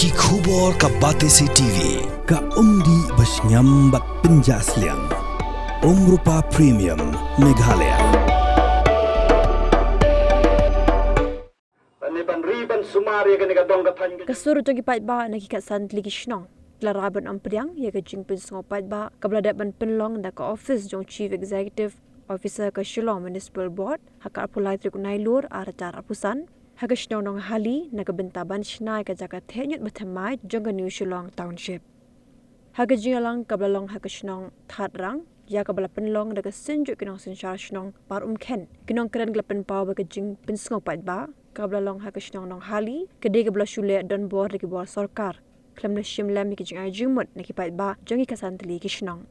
Ki khubor ka Batesi TV. Ka undi basnyam bat penjasliang. Rupa Premium Meghalaya. Kasur jogi pait ba nakikasan ligi shnong. Laraban ampriang ya ka jingpin sngo pait ba kablada ban penlong da ka office jong chief executive officer ka Shillong Municipal Board haka apulai trik nailur aratar apusan haka shnong nong hali nagabentaban shnai ka jaka thenyut bathamai jong ka New Shillong Township. Haka jingalang kablalong haka shnong thatrang ya kabla penlong da ka sinjuk kinong sinshar shnong par ken kinong keren glapen pau ba ka jingpin sngo pait ba kablalong haka shnong nong hali kede kabla shule don bor ki bor sarkar Klam na shimlam ki jing ajumot nakipait ba jongi kasantli ki shnong.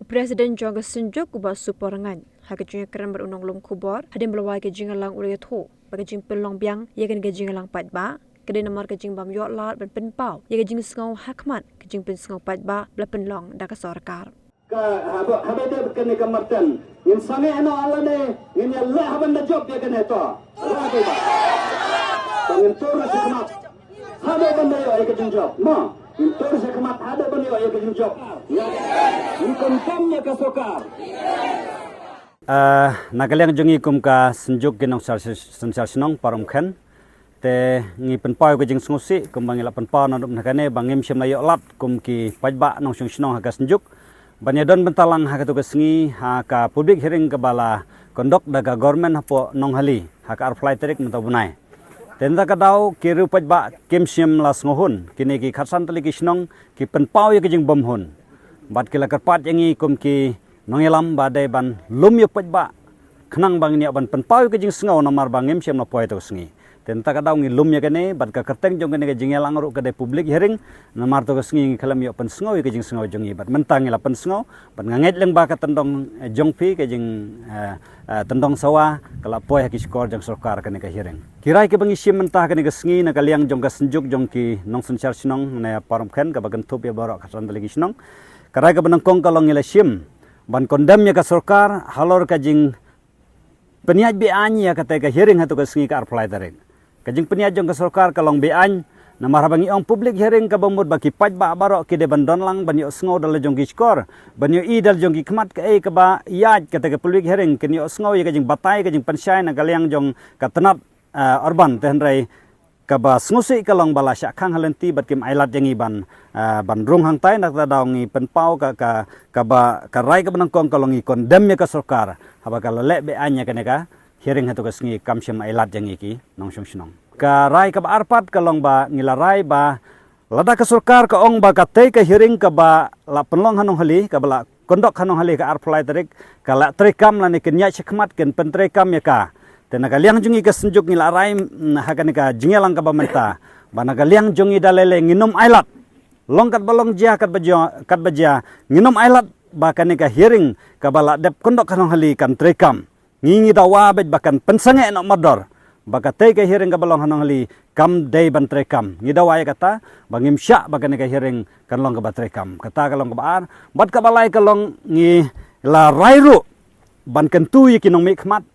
Presiden Jongga Sinjuk uba suporangan haka jing kran berunong lom kubor hadim belawai ke jingalang urayat ho bagi jing pelong biang ya kan ke jingalang pait ba kede namar ke jing bam yot lat ben pen pau ya ke jing sngau hakmat ke jing pen sngau pait ba bla pen long da ka sarkar. Ka habade kene kamartan in sange ano alane in Allah haban da job ya kene to. Rabe ba. Tangin tora sikmat. Ada benda yang ayah kerja job, ma. Itu sekemat ada benda yang ayah kerja job. Ya, inkontamnya kasokar. Nagalang jongi kum ka senjuk genong sensal senong parum khan. Te ngi penpau ke jing sengusi kum bangila penpau nandup nakane bangim syam layo lat kum ki pajba nong syong senong haka senjuk. Banyadon bentalang haka tugas sengi haka public hearing kebala kondok daga government hapo nong hali haka arfly terik mentabunai. Tenda kadau kiru pajba kimsiam las ngohun kini ki khatsan tali ki snong ki penpau ya ki jing bomhun bat kila karpat yangi kum ki nongelam badai ban lum ya pajba khnang bang ni ban penpau ki jing sngo namar bangem siam na poi to sngi tenta kadau ngi lum ya kene bat ka kerteng jong kene ki jing elang ru kade public hearing namar to sngi khalam ya pen sngo ki jing sngo jongi bat mentang la pen sngo bat nganget leng ba ka tendong jongpi ki jing tendong sawa kala poi ki skor jang sarkar kene ka hearing kirai ke bangi sim mentah kene gesngi na kaliang jong ka senjuk jong ki nong sunchar sinong na parum khen ka bagan thup ya borok khasan lagi sinong karai ka banangkong kalong ila sim ban kondam ya ka sarkar halor ka jing peniaj bi ani ya kata ka hearing hatu ka sengi ka arflai tareng ka jing peniaj jong ka sarkar kalong bi an na marabangi ong public hearing ka bamud baki pajba barok ki de bandon lang banyo sngo dal jong ki skor banyo i dal jong ki khmat ka e ka ba yaj kata ka public hearing kenyo sngo ya ka jing batai ka jing pansyai na kaliang jong ka tenat urban tenrai kaba sengusi kalong bala syak khang halenti bat kim ailat jangi ban rung hang tai nak daungi penpau ka kaba karai ka benangkong kalong i kondem ya ka sarkar haba ka lele be anya kaneka hearing hatu ka sngi kamsyam ailat jangi ki nong syong snong karai ka arpat kalong ba ngilarai ba lada ka sarkar ka ong ba ka te ka hearing ka ba la penlong hanong hali ka bala kondok hanong hali ka arflai tarik ka la trekam la ni kenya syakmat ken pentrekam ya ka tenaga liang jungi ke senjuk ngila rai hakan ka jingelang ka bamenta banaga liang jungi dalele nginum ailat longkat balong jia kat baja nginum ailat bahkan ka hearing ka bala dep kondok kanong hali kan trekam ngingi dawa bet bahkan pensange no modor baka te ka hearing ka balong hanong hali kam day ban trekam ngidawa ya kata bangim sya bahkan ka hearing kan long ka batrekam kata kalong ka baar bat ka balai kalong ngi la rairu ban kentu yikinong mikmat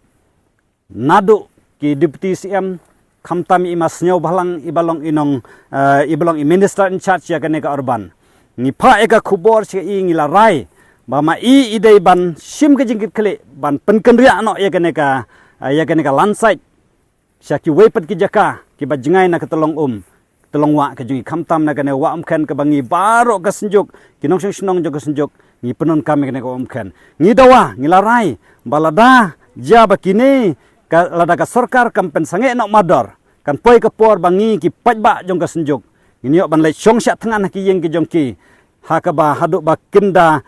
nadu ki deputy CM khamtami imasnyo balang ibalong inong ibalong i minister in charge ya kene ka urban ni pha eka khubor se i ngila rai bama i idei ban sim ke jingkit khale ban penkendria no ya kene ka landslide syaki wepat ki jaka ki bajngai na ketolong tolong wa ke jungi khamtam na kene wa khen ka bangi baro ka senjuk kinong snong jog ka senjuk ni penon kami kene ka khen ni dawa ngila rai balada ja bakini ka lada ka sarkar kampen sange no mador kan poi ka por bangi ki pajba jong ka senjuk ini ban lai song sya thangan ki yeng ki jong ki haka ba hadu ba kinda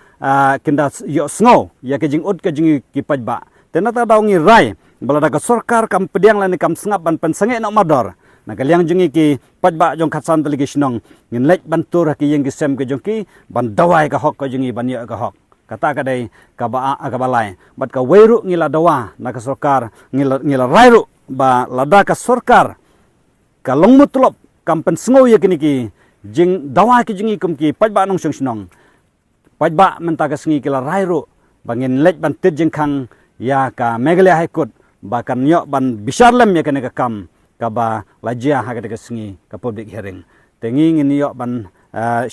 yo snow ya ke jing ut ka jing ki pajba tenata daungi rai balada ka sarkar kam pediang lani kam sngap ban pen sange no mador na kaliang jungi ki pajba jong khatsan tali ki snong ngin lek ban tur ki yeng ki sem ki jong ki ban dawai ka hok ka jungi ban yo ka hok kata kadai kabalai bat ka weiru ngila dawa na ka sarkar ngila rairu ba lada ka sarkar ka longmutlop kampen sngo ye kini ki jing dawa ki jingi kum ki pajba nong syong snong pajba menta ka sngi kila rairu bangin lek ban tit jing khang ya ka Meghalaya High Court bahkan yo ban bisarlem ya kene ka kam kaba lajia haga de singi ka public hearing tengi ngin yo ban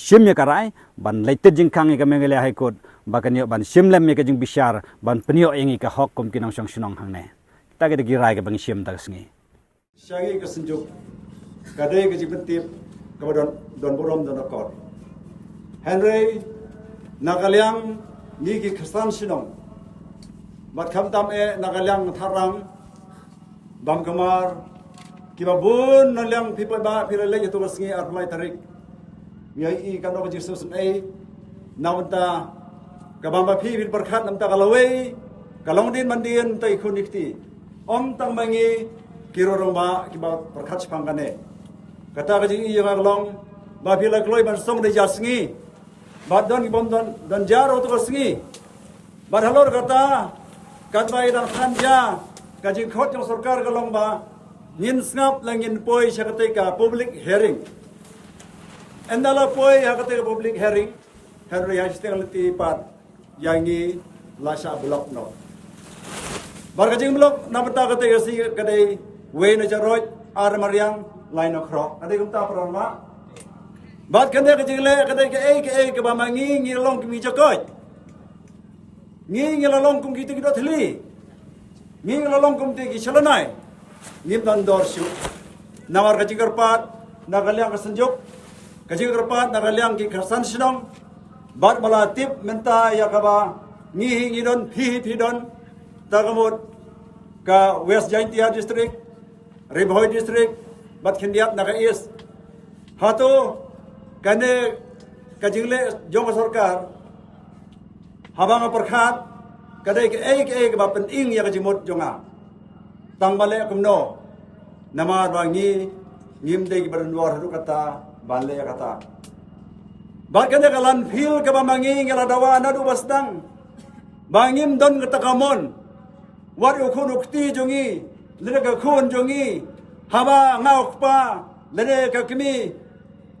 shim ya karai ban leited jing kang ka mengele high court bakan yo ban shim lem ka jing bishar ban penyo ingi ka hok kum kinang song sunong hang ne ta ga de girai ka bang shim ta singi syagi ka senjuk kadai ka jing pentip ka don borom don akor Henry Nagaliang nigi kesan sinong bat kham tam Nagaliang tharang bam kamar kibabun nalyang people ba piralay ito basngi armay tarik ngai i kano ka Jesus ai nawanta kabamba phi bil barkhat namta kalaway kalong din mandin tay kunikti om tang mangi kirorong ba kiba barkhat pangkane kata ka jing i long ba pila kloy ban song de jasngi ba don ibom don jaro to basngi ba halor kata katbai dan khanja kajing khot yang sarkar kalong ba ngin snap langin poi syakate ka public hearing endala poi hakate ka public hearing Henry hashtag liti pat yangi lasa blok no bar kajing blok nabata kate kasi kadai we na jaroj ar mariang line okro kadai kumta parama bat kande kajing le kadai ke ba mangi ngilong kimi jakoy ngilong kum gitu gitu thli ngilong kum ti gisalanai nim dan dorsyu nawar kajing karpat nagaliang kasenjuk kajing karpat nagaliang ki khasan sinong bat malatip menta ya kaba ngihi ngidon phi don tagamut ka West Jaintia district Ribhoy district bat khindiat naga is hato kane kajingle jong sarkar habang perkhat kadai ke ba penting ya kajimut jonga tang bale kumno nama bangi ngim de bernuar ru kata bale kata Bahkan kalan feel ka mangi ngala dawa na du basdang. Bangim don kata kamon. Wat ukun ukti jongi, lele ka kun jongi. Haba ngauk pa, lele ka kimi.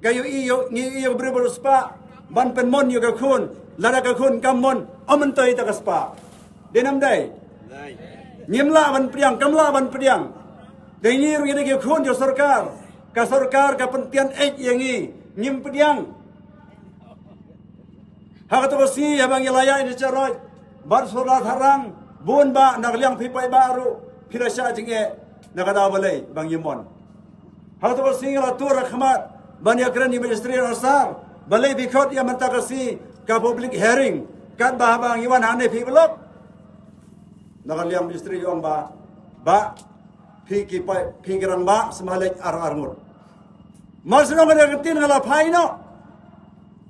Kayo iyo ngi iyo berberus pa. Ban penmon yo ka kun, lada ka kun kamon, amantoy ta kaspa. Denam dai. Nyimla ban priang, kamla ban priang. Dengir gede ke kun jo sarkar. Ka sarkar ka pentian yangi nyim priang. Hakato si habang ilaya ini caroj bar surat harang bun ba nagliang pipai baru pirasya jinge nakada balai bang yimon. Hakato si ngalatur rakhmat banyak keren di ministry asar balai bikot yang mentakasi ka public hearing kan ba habang iwan hane pi blok nagliang ministry yong ba pi kipai pi gerang ba semalek ar-armur. Masno ngada ketin ngala paino.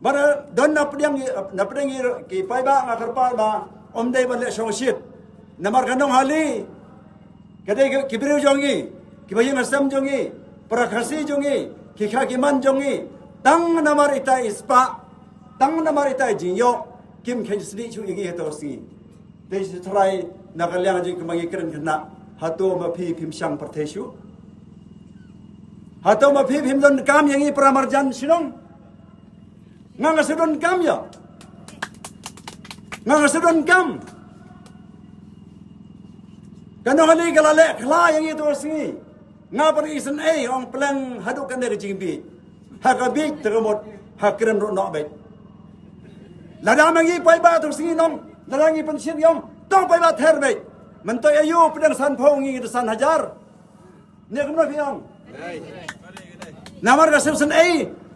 Bara don na pedang ki pai ba ngakarpa ba omdai bale shongshit namar kanong hali kadai kibriu jongi kibayim asam jongi prakhasi jongi kikhakiman jongi tang namar ita ispa tang namar ita jinyo kim khansli chu igi hetosi dei trai nagalyang ji kemangi keren kena hato ma phi phimsang partheshu hato ma phi phimdon kam yangi pramarjan sinong ngangasudon kam ya ngangasudon kam kano hali kalale khla yang itu singi ngapar isen ong pelang haduk kan dari jingbi hakabik terumut hakiran ro no bet lada mangi pai ba tu singi nom ladangi pensin yong tong pai ba ther bet mentoy ayu pedang san phong ngi san hajar ne kumna fiang namar kasem sen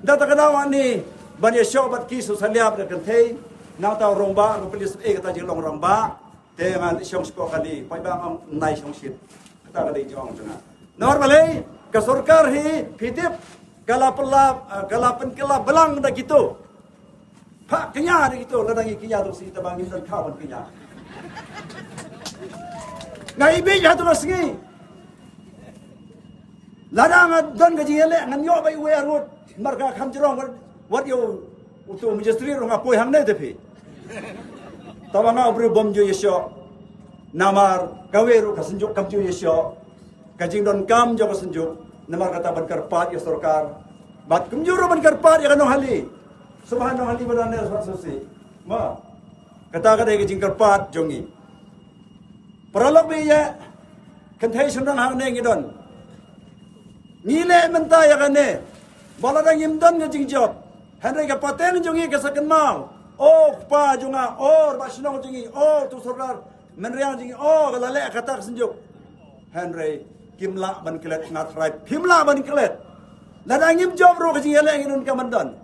data kadawan ni Bani syobat kisu saliab na kantay nataw rongba ang pelis kata jilong rongba te ngal isyong sko kali pai bang ang nai syong shit kata kali jong jona normal ka sarkar hi fitip kala belang da gitu pak kenya da gitu ladangi kenya tu si tabangin dan kawan kenya ngai bi ya tu singi ladang don gaji ele ngan yo bai we arut marka kham jirong what you utu ministry ro ngapoi hangne depi tabanga obru bomjo yesyo namar kaweru kasenjuk kamju yesyo kajing don kam jo kasenjuk namar kata ban karpat ya sarkar bat kumjuro ban karpat ya kanong hali subhanallah hali badane susi ma kata kajing karpat jongi paralog be ya contagion nang hangne ngidon Ngile menta ya kane. Baladang imdan nga jing job. Henry ka paten jungi ka sakan mau. Oh pa junga oh basinong jungi oh tu sorar menriang jungi oh kalale kata senjuk. Henry kimla ban kelet ngatrai pimla ban kelet. Ladang im job ro ka jing ele nginun ka mandan.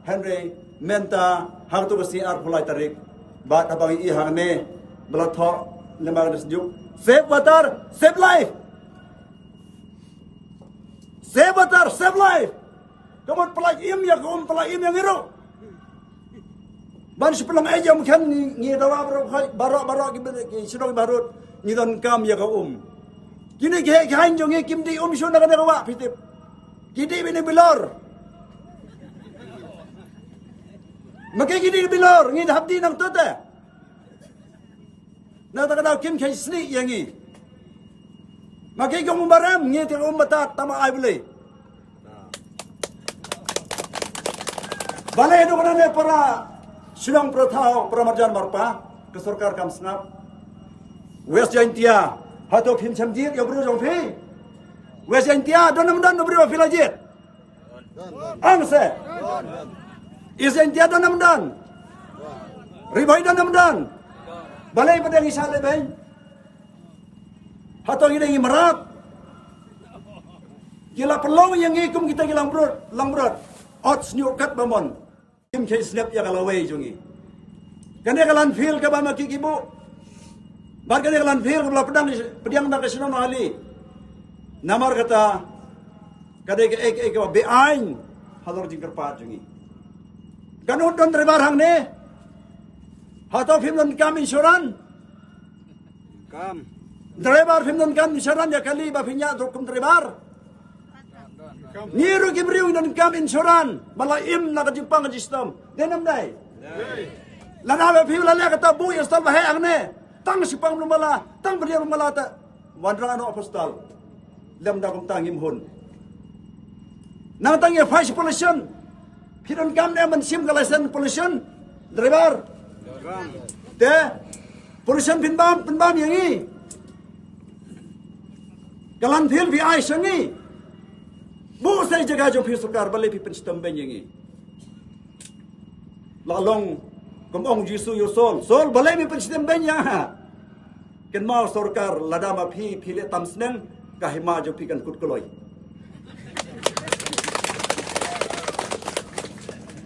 Henry menta hang tu kasi ar pulai tarik. Bat abang I hang ne belathok lemang senjuk. Save water, save life. Save water, save life. Kamu pelaj im ya kamu pelaj im yang iru. Ban sepelang aja mungkin ni dawa barok ki sidong barut ni don kam ya kaum. Kini ke kain jongi kim di shona kana kawa pitip. Kidi bini bilor. Makai kidi bilor ngi habdi nang tote. Na ta kana kim kai sni yangi. Makai kamu baram ngi ti batat tama ai beli. Balai itu kana para Silang Protau Pramarjan Marpa ke Sarkar Kam Snap West Jaintia hato phim chamjit ya bro jong phi West Jaintia don nam bro filajit ang se East Jaintia don nam Ribai don nam balai padang isale bay hato gideng marat gila pelong yang ikum kita gilang brot ots nyukat bamon Kim kay snap ya kalaway jungi. Kanya kalan feel ka ba makikibo? Bar kanya kalan feel ka pedang na kasino no ali. Namar kata kada ka ba beain halor jingkar pa jungi. Kanun don driver hang ne. Hato film don kam insuran. Kam. Driver film don kam insuran ya kali ba pinya dokum driver. Niru gibriu dan kam insuran malaim na kajipang sistem denam dai lana ba piu lala kata bu instal ba hayang ne tang sipang lumala tang beriang lumala ta wadra ano apostol lem da kum tangim hun nang tang ya face pollution pidon kam ne man sim kalasan pollution driver te pollution pinbam yang i kalan fil vi ai sangi Bu saya jaga jom pi sukar balai pi penstem ben yang ini. Lalong komong jisu yo sol balai pi penstem ben yang. Ken mau sorkar ladama pi le tam seneng kahima jo pi kan kut koloi.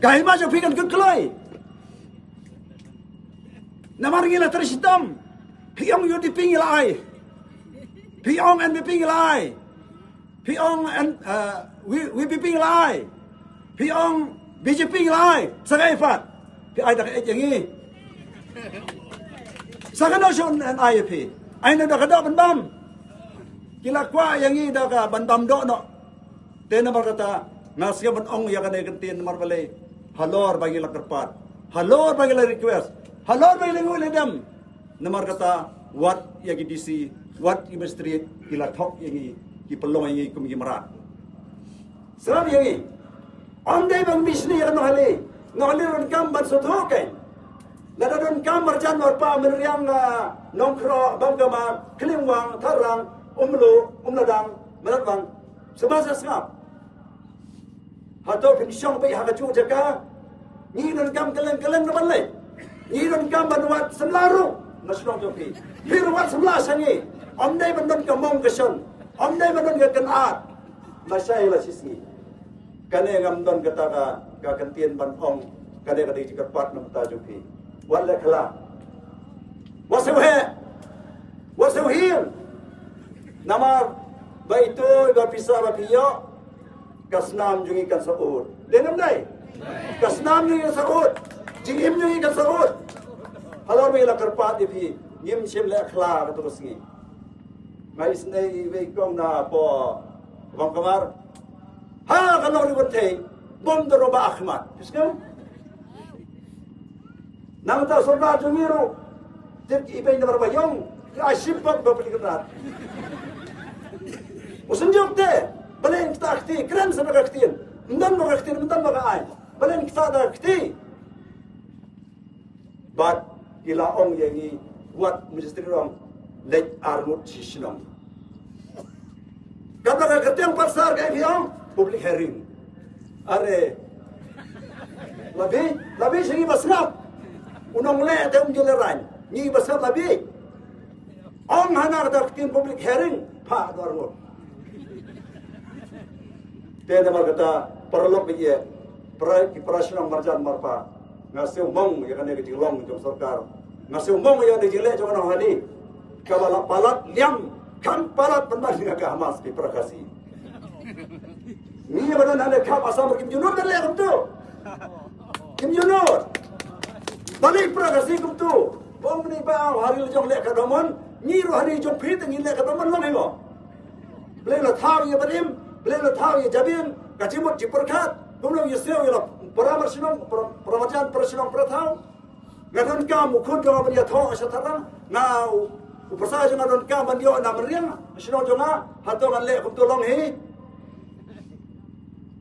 Kahima jo pi kan kut koloi. Namar ngila tersitam. Piong yo di pingil ai. Piong en di pingil ai. Piong and we ping lai. Piong BJP lai. Sakai fat. Pi ai dak yang ini. Sakano shon an IAP. Ai na dak ban bam. Kila kwa yang ini dak ban bam do no. Tena kata ngasya ban ong ya kana gantin mar balai. Halor bagi lakerpat. Halor bagi la request. Halor bagi lengu ledam. Namar kata what ya DC what you street kila thok yang ini. Ki pelong yang ikum gimarat. Sebab yang ini, andai bang misni yang nohali ron kam ban sothokai. Nada ron kam marjan marpa meriang nongkro bangkama kelingwang tarang umladang melatwang semasa sengap. Hato pinsyong pai hakacu jaga ni ron kam keleng na balai. Ni ron kam banwat semlaru naslong jopi. Hirwat semlah sangi. Andai bandon kamong keson. Andai madon ga kanat masay la sisi kane ngam don kata ka kantian ban ong kane ka di pat na ta jupi wala kala wasawhil namar baito ba pisa ba piyo kasnam jungi kan saud denam dai kasnam jungi saud jingim jungi kan saud halor me la karpat ipi ngim sim la khla ka to singi mais nei ve kong na po bang kamar ha kalau ribut hey bom doroba akhmat iska nang ta sorda jumiru tek ipe na barbayong ashipak ba pelikrat usun jokte balen kita akti kran sa nakaktin ndan ba ai balen kita da akti but ila ong yengi what ministry rong let armut sishnong Kata ketiang pasar kayak biang public hearing. Are lebih segi basrap. Unang le te jeleran. Ni basrap lebih. Ong hana kata ketin public hearing pa dormo. Dia nama kata perlu biye. Perasaan marjan marpa. Ngasih umong ya kan dia kejilong jom sarkar. Ngasih umong ya dia jelek jangan orang hadi. Kalau palat liam kan palat pendar dengan Hamas di Prakasi. Ni badan ada kap asal Kim Junur dan lek tu. Kim Junur. Balik Prakasi kum tu. Bom ni ba hari jong lek kadomon, ni ro hari jong phit ngin lek kadomon long hemo. Beli la thau ya badim, beli la thau ya jabin, kacimut ciperkat. Kemudian Yusuf ialah peramajan persenang pertau. Ngadon kamu kun kamu dia tahu asyatara. Ngau upasa jangan ngadon kamu dia nak meriang. Senang jangan hatau kan lek kumtolong he.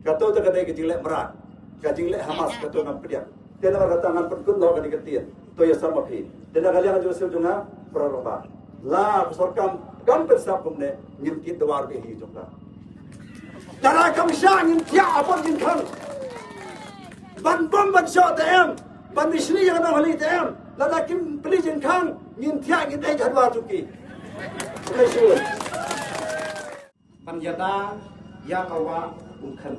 Kata tu kata kejilek merat, kejilek Hamas kata ngam pediak. Dia nak kata ngam perkun lo kan diketian. Tu ya sama phi. Dia nak kalian Yusuf jangan berubah. La besorkam kam bersapum ne nyimti dawar behi jumlah. Cara kamu syangin tiap apa jin kan? Ban bom ban shot em, ban misri yang nak hali em. Lada kim beli jin kan? Ngin tiap ngin jadwal cuki. Terima Ban yada ya kawa umkan.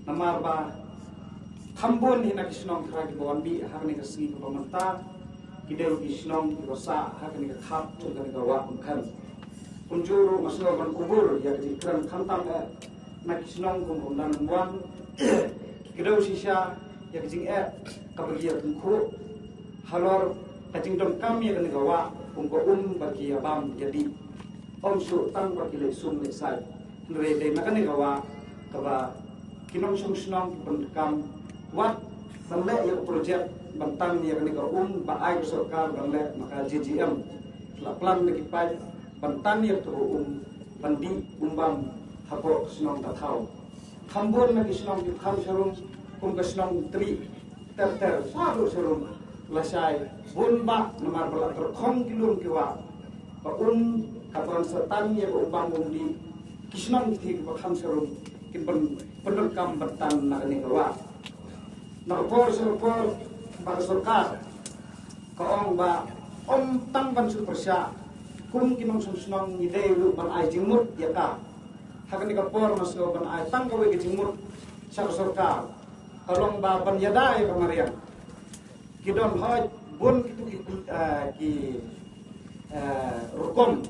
Namar ba Hambun hina kisnong kara ki bawan bi hakni ka singi ka pamanta kidero kisnong ki rosa hakni ka khap chul ka gawa umkan. Kunjuru masuk ban kubur ya di kran khantam na kisnong kum dan wan kidero sisa ya kijing kabagi ya ku halor kajing dom kami ya gawa ko bagi abam jadi om su tang bagi le sum le sai nre de na gawa kaba kinong sum snong pendekam wat bangle ya projek bantang ya ba ai sarkar bangle maka JGM la plan lagi pai bantan ya tu bandi umbam hapo snong tathau khambon lagi snong di kham sarum kum snong tri ter sadu sarum lasai bunba namar bala terkhom kilum kiwa ba kapran setan ya umbam di kisnong ti ba kham sarum kin pendekam bantan na ni kawa Nakapor ba sarkar kaong ba om tang ban su persya kum kinong sunsunong ide lu ban ai jingmut ya ka hakan nikapor maslo ban ai tang kawe ke jingmut sa sarkar kalong ba ban yada ya kamarian kidon hoy bun kitu ki rukom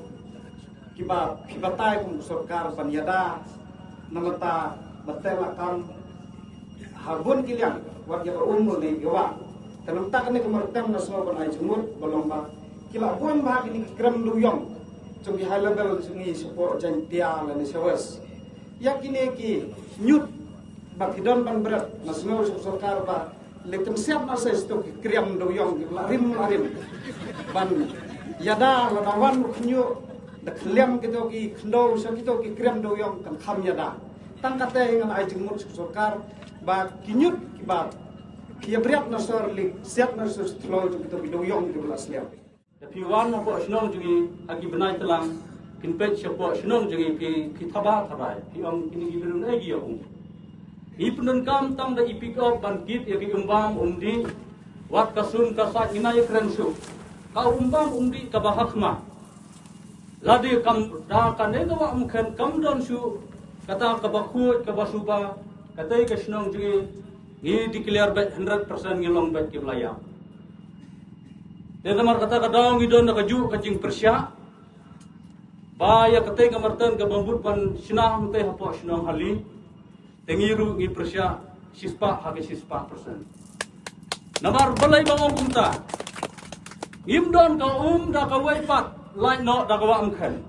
kiba kibatay kum sarkar ban yada namata batelakan habun kilian warga umur ni gawa tanam tak ni kemartam na semua banai jumur balomba kila buan bah ini kram duyong cung high level sungi support jantia la ni sawas yakine ki nyut bakidon ban berat na semua sarkar ba letem siap na sa stok kram duyong la rim ban yada la nawan knyu da klem kito ki khndo sa kito ki kram duyong kan kham yada tangkate ngan ai jumur sarkar ba kinyut kiba kia briat nasor lik siap nasor tlo kita biduyong di belas liap tapi wan mo snong jugi agi benai telang kinpet siapa snong jugi ki thaba thabai ki om kini gibirun egi yo i punun kam tam da ipik op ban git ya ki umbam umdi wat kasun kasak inai krensu ka umbam umdi ka bahakma ladi kam da kan ne wa mukhan kam don su kata ka bakhut ka basuba katai ka snong jugi ni declare back 100% ngilong back ke belaya. Dia namar kata kadang idon nak kaju kacing persya. Baya katai kamartan ke bambut pan sinang teh hapo sinang hali. Tengiru ngi persya sispa hage sispa persen. Namar balai bangong kumta. Ngimdon ka da ka waipat lai no da ka wa amkhan.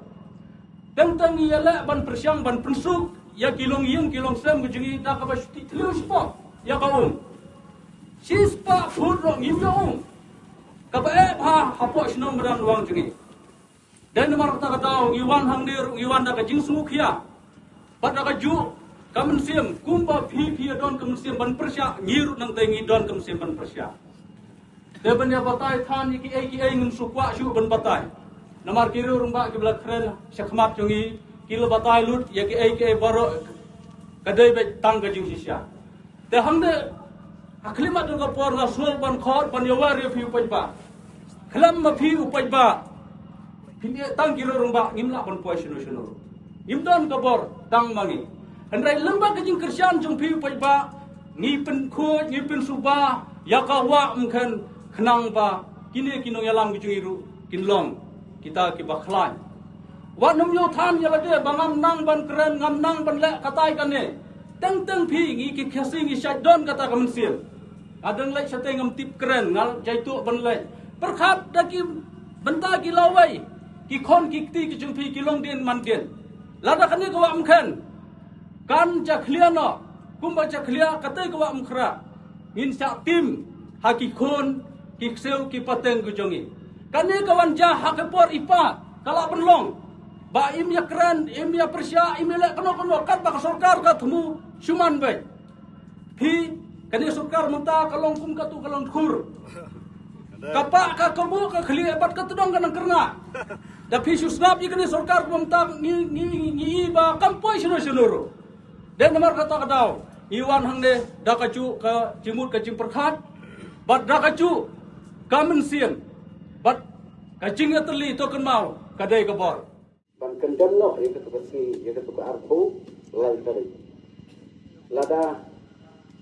Tentang ia ban persyang ban pensuk ya kilong yin kilong sem kejungi da ka basti tliu spa. Ya kaum sispa furong imdong kabae ha hapo sinong berang ruang jengi dan nomor kata iwan hangdir iwan da kajing sumukhia pada kaju kamen sim kumba phi don kamen sim ban persya ngiru nang tengi don kamen sim ban persya de ban ya batai than iki ngin sukwa shu ban batai nomor kiru rumba ke belak kren sekhmat jongi kilo batai lut ya ke baro kadai be tang ke jing sisya te hangde aklimat dong kapor ngasul ban khor ban yawari fi upajba kelam ma fi upajba pini tang kilo rumba ngimla ban poisino sino imdon kapor tang mangi andrai lembak ke jing kersian jong fi upajba ni pen khu ni pen suba ya kawa mkan kenang ba kini kinong yalam ke jungiru kinlong kita ke bakhlan wa num yo than ya lade bangam nang ban keren ngam nang ban le katai kan ne teng phi ngi ki khasi ngi sha don kata kamen sil adang le sate ngam tip keren ngal jaitu ban le perkhat daki benta ki lawai ki khon ki ti ki jung phi ki long den man den lada kan ni ko wa mkhan kan ja khlia no kumba ja khlia katai ko wa mkhra ngin sa tim ha ki khon ki sel ki pateng ku jongi kan ni kawan ja ha ke por ipa kala penlong ba im ya keren im ya persya im le kono kat ba sarkar ka thumu suman bai phi kani sarkar menta kalong kum ka tu kalong khur kapa ka kamu ka khli bat ka tudong kan karna da phi susnap i kani sarkar menta ni ba kampoi sino den nomor kata kadau iwan hangde da ka chu ka cimut ka cing perkhat bat da ka chu kamen sien bat ka cing atli to kan mau kadai ka bor ban kendam no itu kasi itu ke arbu lai tadi lada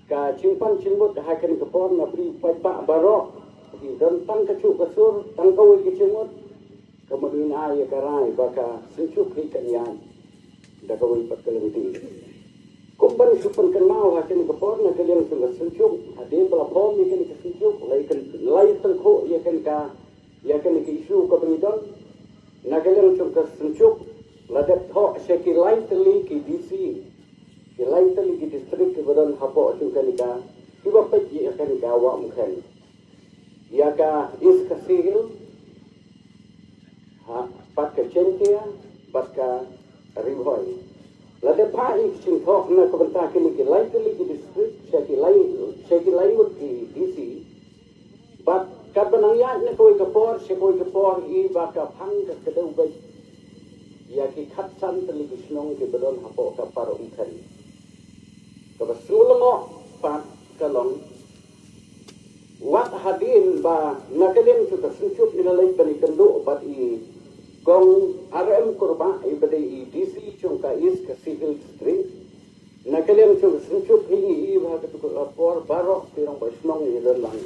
ka cimpan cimbut hakan ke pon na beri pajba barok di dan tang kecu kesur tang kau ke cimut kemudian ay karai baka sencuk ikannya da kau ipat kelenti kumban supan kenal hakan ke pon na kalian sudah sencuk ada bela pom ikan ke sencuk lai tengko ikan ka ikan ke isu ke bidang nagalang chung ka sencuk ladat tho sheki lai tali ki DC ki lai tali ki district ke badan hapo chung ka nika ki ba pa ji ka nika wa mkhan ya ka is ka sihil ha pat ka chentia pat ka ribhoi ladat pa ik chung tho na ko banta ki nika lai tali ki district sheki lai ut ki DC but kat benang ya ne koi kapor se koi kapor I baka phang ka kedau bai ya ki khat san tali kisnong ke bedon hapo ka paro ikan ka basulongo pat kalong wat hadin ba nakalem tu ta sunchup ni lai bani kendo bat I gong RM kurba I bade I DC chung ka is ka civil district nakalem tu sunchup ni I ba ka tu kapor barok pirong ba snong ni lang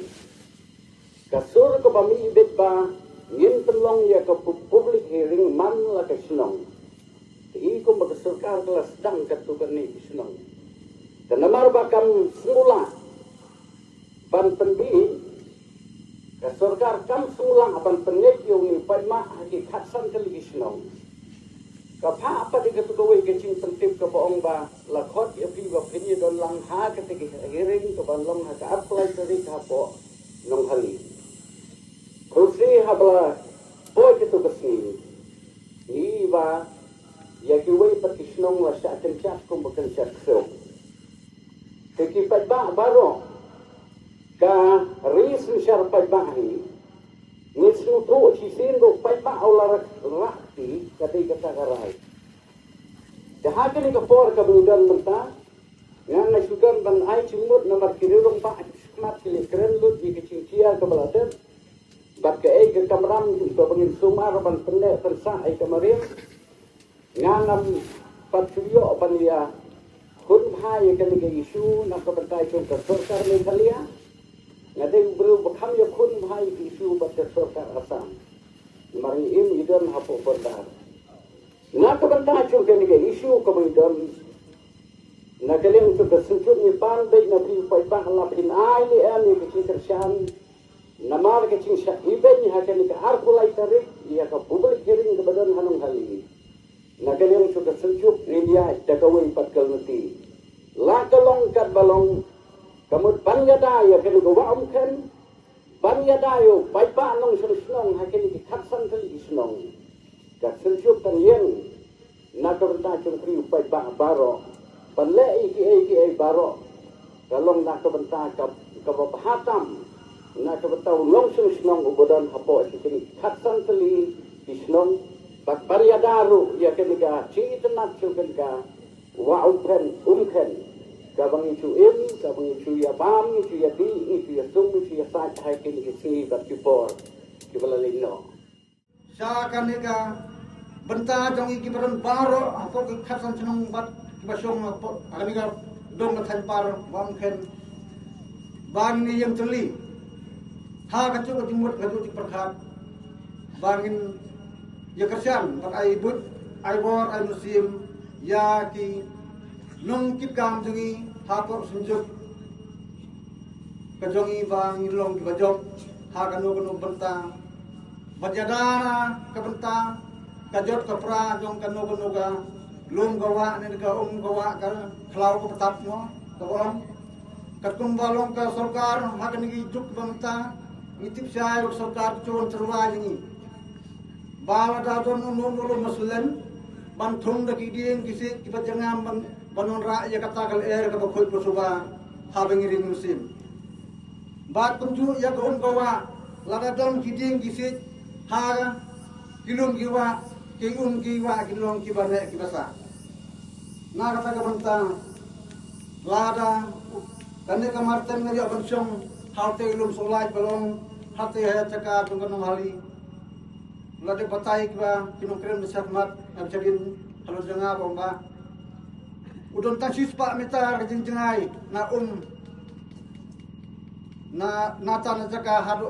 kasur ko bami ibet ba ngin pelong ya ke public hearing man la ke senong ti ko ba sarkar kelas dang ka tu ni senong dan namar ba kam semula ban pendi ka sarkar kam semula ban penek yo ni padma hakikat san televisi senong ka pha apa di ke tu ko ke cing pentip ka boong ba la khot ya pi ba pini don lang ha ke te hearing ko ban long ha ka apply tadi ka po nong hali Kursi habla boy itu kesini. Iba ya kiwai patisnong la sa kencak kum kencak so. Kekipat ba baro ka ris syar pajbahi. Nisnu tu sisin do pajba aula rakti kadai kata karai. Jahakan ke por ka budan menta. Yang na sudan ban ai cimut nomor kirung pa smat kili keren lut di kecincia ke beladan. Bat ke ke kamram to pengin sumar ban pendek tersa ai kemarin nganam patrio ban ya kun hai ke ke isu na ko bantai chung ke sarkar Meghalaya ngade bru bakham ya kun hai ke isu bat ke sarkar Assam mari im idon hapo bandar na ko bantai chung ke isu ko bidon na keleng to ke sunjuk ni pan be na pri pai ba la pin ai ni ani ke kishan namar ke cing sya ibeni hakan ke arkulai tarik ia ka public hearing ke badan hanong hali nagaleng sudah senjuk India dakawai patkal nuti la kalong kat balong kamut banyada ya ke go wa kan banyada yo pai pa nong snong hakan ke khatsan tel snong ka senjuk tan yen nakarta chung pri pai ba baro panle iki baro kalong nakabanta ka hatam na ka bataw long sung snong ubodan hapo kini khatsan tali isnong Bak baria daru ya kenika ci tenat su kenika wa umken kabang isu kabang isu ya bam isu ya di isu ya sung isu ya sa hai kenika si bat kipor kibalalino sa kanika benta jong iki baron baro apa ki khasan senong bat basong apa kanika dong kathan par wamken bangin yang terli ha kacu ko jumut kacu ti perkhat bangin ya kersian bat ai but ai bor ai muslim ya ki nong kip kam jungi ha por sunjuk kajongi bangin long ki bajok ha kanu kanu benta bajadana ka benta kajot ka pra jong kanu kanu ga lum gawa ne ga gawa ka khlau ko patap mo ka om kat kum balong ka sarkar ha kan gi juk benta ngitip sai sarkar chon terwa jingi bala da don no no muslim ban thung da ki dien kisi ki bajangam ban banon ra ya kata kal ka khoi posuba ha bengiri muslim bat kunju ya ka gawa lada don ki dien kisi ha kilum giwa kiun giwa kilong ki bane ki basa na kata ka banta lada kane ka marten ngaya bansong haute ilum solai balong hate ha caka tungkan hali lade batai kiba kinong kren besar mat abjadin halo janga bomba udon tasis pak metar jengai na tan caka hadu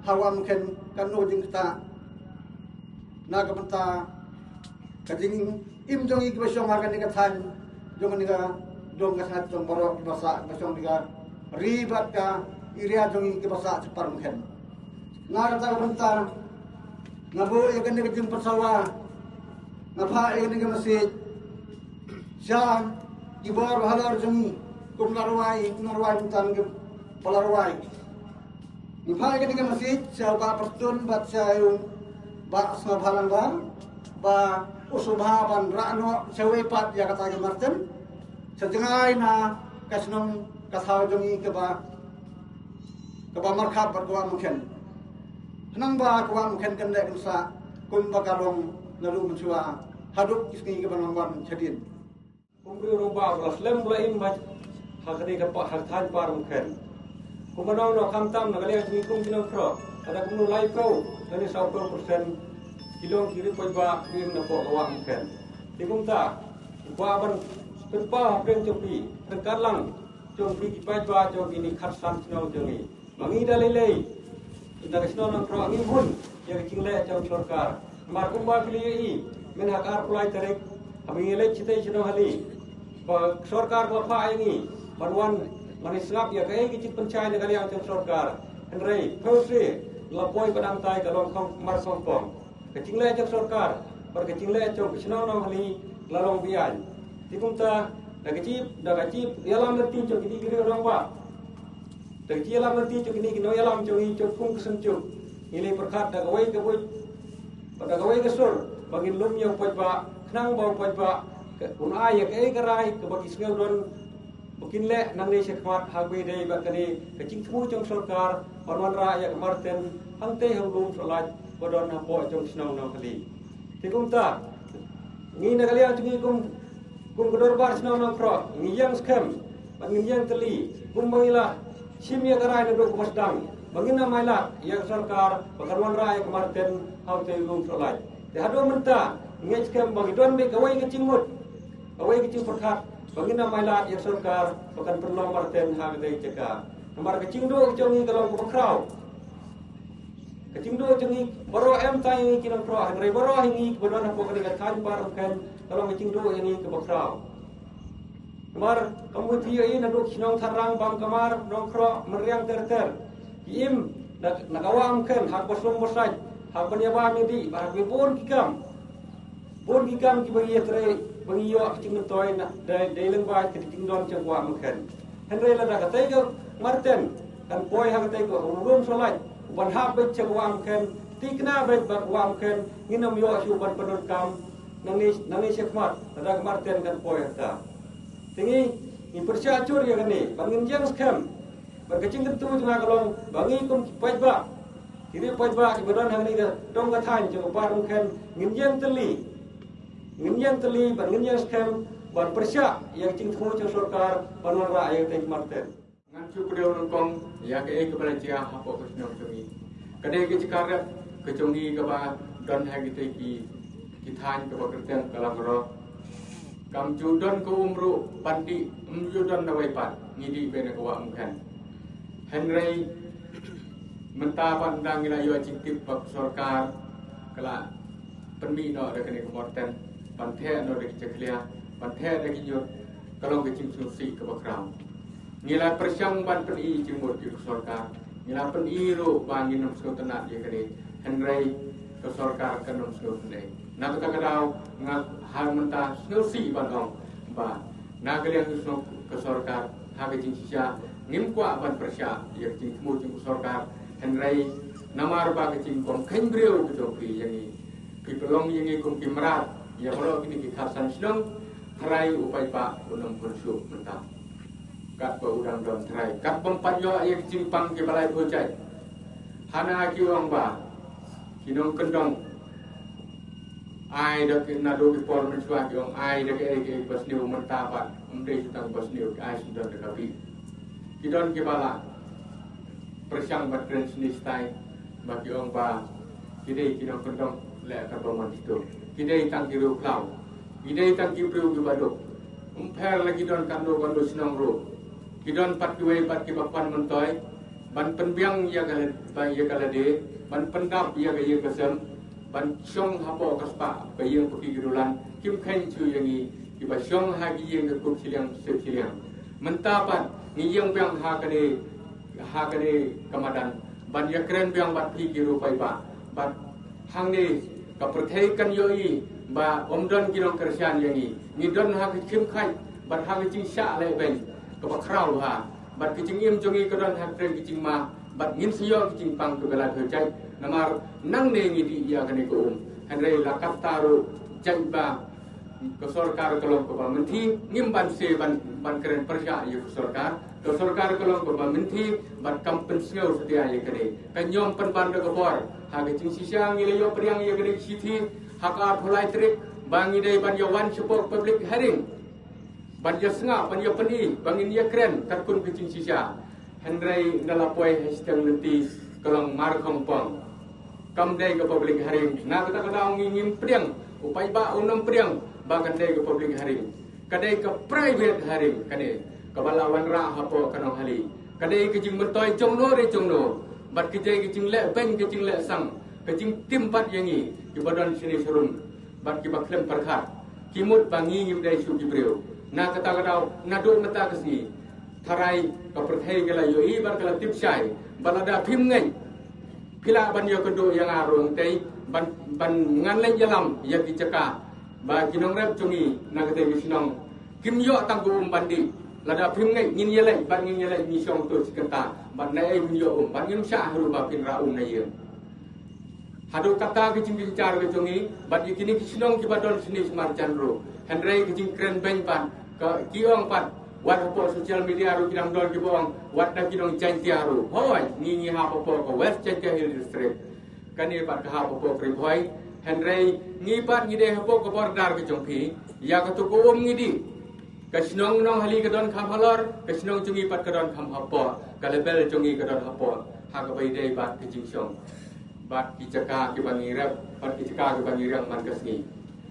hawam ken kanu jing kita na ka banta kajing im jong ik basong harga ni kathan jong ni ka dong ka sangat jong borok basa basong ni ka ribat ka iria jong ik basa cepar mungkin na kata ka banta ngabo ya kan ni jong persawa ngapa ya ni ka masjid siang ibor halar jong kum larwai buntan ke palarwai ngapa ya kan ni ka masjid siang ka pertun bat sayung ba sabalang ba usubhaban rano sewepat ya kata ke marten sejengai na kasnong kasau jongi ke ba markab berkuah mungkin senang ba kuah mungkin kendek nusa kum bakalong lalu mencua haduk kisni ke banangwan jadin kumpul rumah beraslam mulai imaj hakni ke pak haktan par mungkin kumanau no kamtam na kalian kum kinong kro ada kuno lai kau dari 90% kilong kiri pojba bim na po gawa mungkin digum ta baban perpa preng copi terkalang copi ki pojba copi ni kharsan snow jongi mangi dalilei inda snow nang pro angi hun yang kingle jong sarkar mar kumba pili men hakar pulai tarik ami le chitai snow hali ba sarkar ko pha aingi banwan manisngap ya kai ki chit pancai ne kali ang sarkar henrei phose lapoi padang tai kalong khong mar songpong kecing le jok sarkar par kecing le jok snow nang hali lalong bian tikumta da kecip yalam nerti jok ini giri orang ba da kecip yalam nerti jok ini kino yalam jok ini jok kung kesenjuk ini perkat da gawai ke boy pada gawai ke sur bangin lum yang poj ba knang bau poj ba un ayak karai ke bagi sngel don bukin le nang ne sekmat hagwe dei ba kani kecing thu jong sarkar parwan ra ya marten hangte hang lum salat bodon na po jong snow na kali tikumta ni na kali ang kum kodor bar snow na pro ni yang scam bangin yang teli kum mangila simya karai na do kumasdang bangin na maila ya sarkar parwan ra ya marten hangte lum salat te hado menta ngej scam bagi don be kawai kecing mut kawai kecing perkat bangin na maila ya sarkar bahkan perlu marten hangte ceka nomor kecing do jongi kalau ku kraw kecing do jongi baro em tai kinang pro hangrei baro hingi bodon na po kali kan par kan kalau kecing do ini ke kraw nomor kamu dia ini na do kinong tharang bang kamar dong kro meriang ter im na kawam kan hak bosom bosai hak penyaba midi bar bon kikam ki bagi tre bagi yo kecing toy na dai leng ba kecing don changwa mungkin henrei la da katai ko marten kan poi ha katai ko rum solai ban ha bet changwa mungkin tikna bet ba mungkin nginam yo su ban pedon kam nang ni sekmat da marten kan poi ta tingi ni persya acur ya kan ni bangin jang scam berkecing tentu juga kalau bangi kum poj ba Ini pajak ibadah hari ini dong katakan jauh barang kan ngin teli ban ngin scam ban persyak yang cing semua jauh sorkar ban warra yang tek marten. Ngan cu kedau nongkong ya ke kepada cia hapo kesnong congi. Kadai ke cikarap ke congi ke ba don ha kita ki than ke ba kerten kalang ro. Kam cu don ke umru pandi umju don na wai pat ngidi bena ke wa mkan. Henry mentah pandang ila yo cintip bab sorkar kala penmi no de kene komorten panthe no de ceklia panthe de kinyo kalau ke cim susi ke bakram ngila persyang ban peni cimur di sorkar ngila peni ro bangin nom so tenat ye kene henry ke sorkar ke nom so tene na kata kadau ngat hal mentah susi ban ong ba na kalian so ke sorkar ha ke cim sisa ngim kwa ban persya ye cim mu cim sorkar Henry namar ba kecing kom kenbrio kedopi yang ki pelong yang kom kimrat ya kalau kini ki khasan sedang harai upai pa unam kursu mentah kat ba udang don harai kat pempat yo yang kecing pang ki balai bojai hana ki wang ba kinong kendong ai dak na do ki por mensua ki ong ai dak ke basniu mentah pa umdei tang basniu ai sudah dekapi kidon ki bala persyang batren senistai bagi orang ba kidai kinong kendong le ka paman itu kidai tang kiru klau kidai tang kiru ki baduk umper lagi don kando sinong ro kidon pat kiwai pat ki bapan mentoy ban penbiang ya kala ba ya kala de ban pendap ya ga ya kasem ban syong hapo kaspa ba ya pergi girulan kim khain chu yangi ki ba syong ha gi yang ku siliang siliang mentapan ngiyang biang ha kade kamadan ban ya keren biang bat pi kiru pai ba bat hang ni ka perthei kan yoi ba omdon kirong kersian yangi ni don ha kim khai bat ha ki sha le ben ka ba khrau ha bat ki im jongi ka don ha kren ki ma bat ngin siyo ki pang ka bela thai namar nang ne ngi di ya kane ko henry la kaptaru jai ba ke sorkar kelong ke menti ngim ban se ban keren persya ya sorkar ke sorkar kelong ke menti ban kampen sngau sedia ya kene kanyom pen ban de bor ha ke cing sisa ngile yo priang ya kene siti haka phulai trik bangi dei ban yo wan support public hearing ban ya senga ban ya peni bangin ya keren takun ke cing sisa henry nalapoi hashtag nanti kelong mar kompong kam dei ke public hearing na kata ngim priang upai ba unam priang bagan dai ke public hearing kadai ke private hearing kadai ke balawan ra hapo kanong hali kadai ke jing mentoi jongno re jongno bat ke jai ke jing le ben ke jing le sang ke jing timpat yangi ki badan sini serum bat ki baklem perkhat kimut bangi ngim dai su gibreu na kata kadau na do mata ke sini tharai ke perthai ke la yo i bar kala tip sai balada phim ngai pila ban yo kedo yang arung tei ban ngan le jalam ya ki caka ba kinong rep chungi na kate bisinong kim yo tang ko bandi lada phim ngai ngin yele ban ngin yele ni song to sikata ban nai min yo ban ngin sha haru ba pin ra na ye hadu kata ke jing bicar ke chungi ban yikini kisinong ki badon sini smar chandro henry ke jing kren ben pan ke kiong pan wat po social media ru kinang dol ki bong wat na kinong chantia ru hoi ni ha po ko west chantia hill district kani pat ka ha po krim hoi Henry ngipat ngide hapo ke bordar ke jongpi ya ka tu ko ngidi ka sinong nong hali ke don kham halor ka sinong chungi pat ke don kham hapo ka lebel chungi ke don hapo ha ka bai dei bat ke jingsong bat ki caka ki bangi rep bat ki caka ki bangi rang man kasni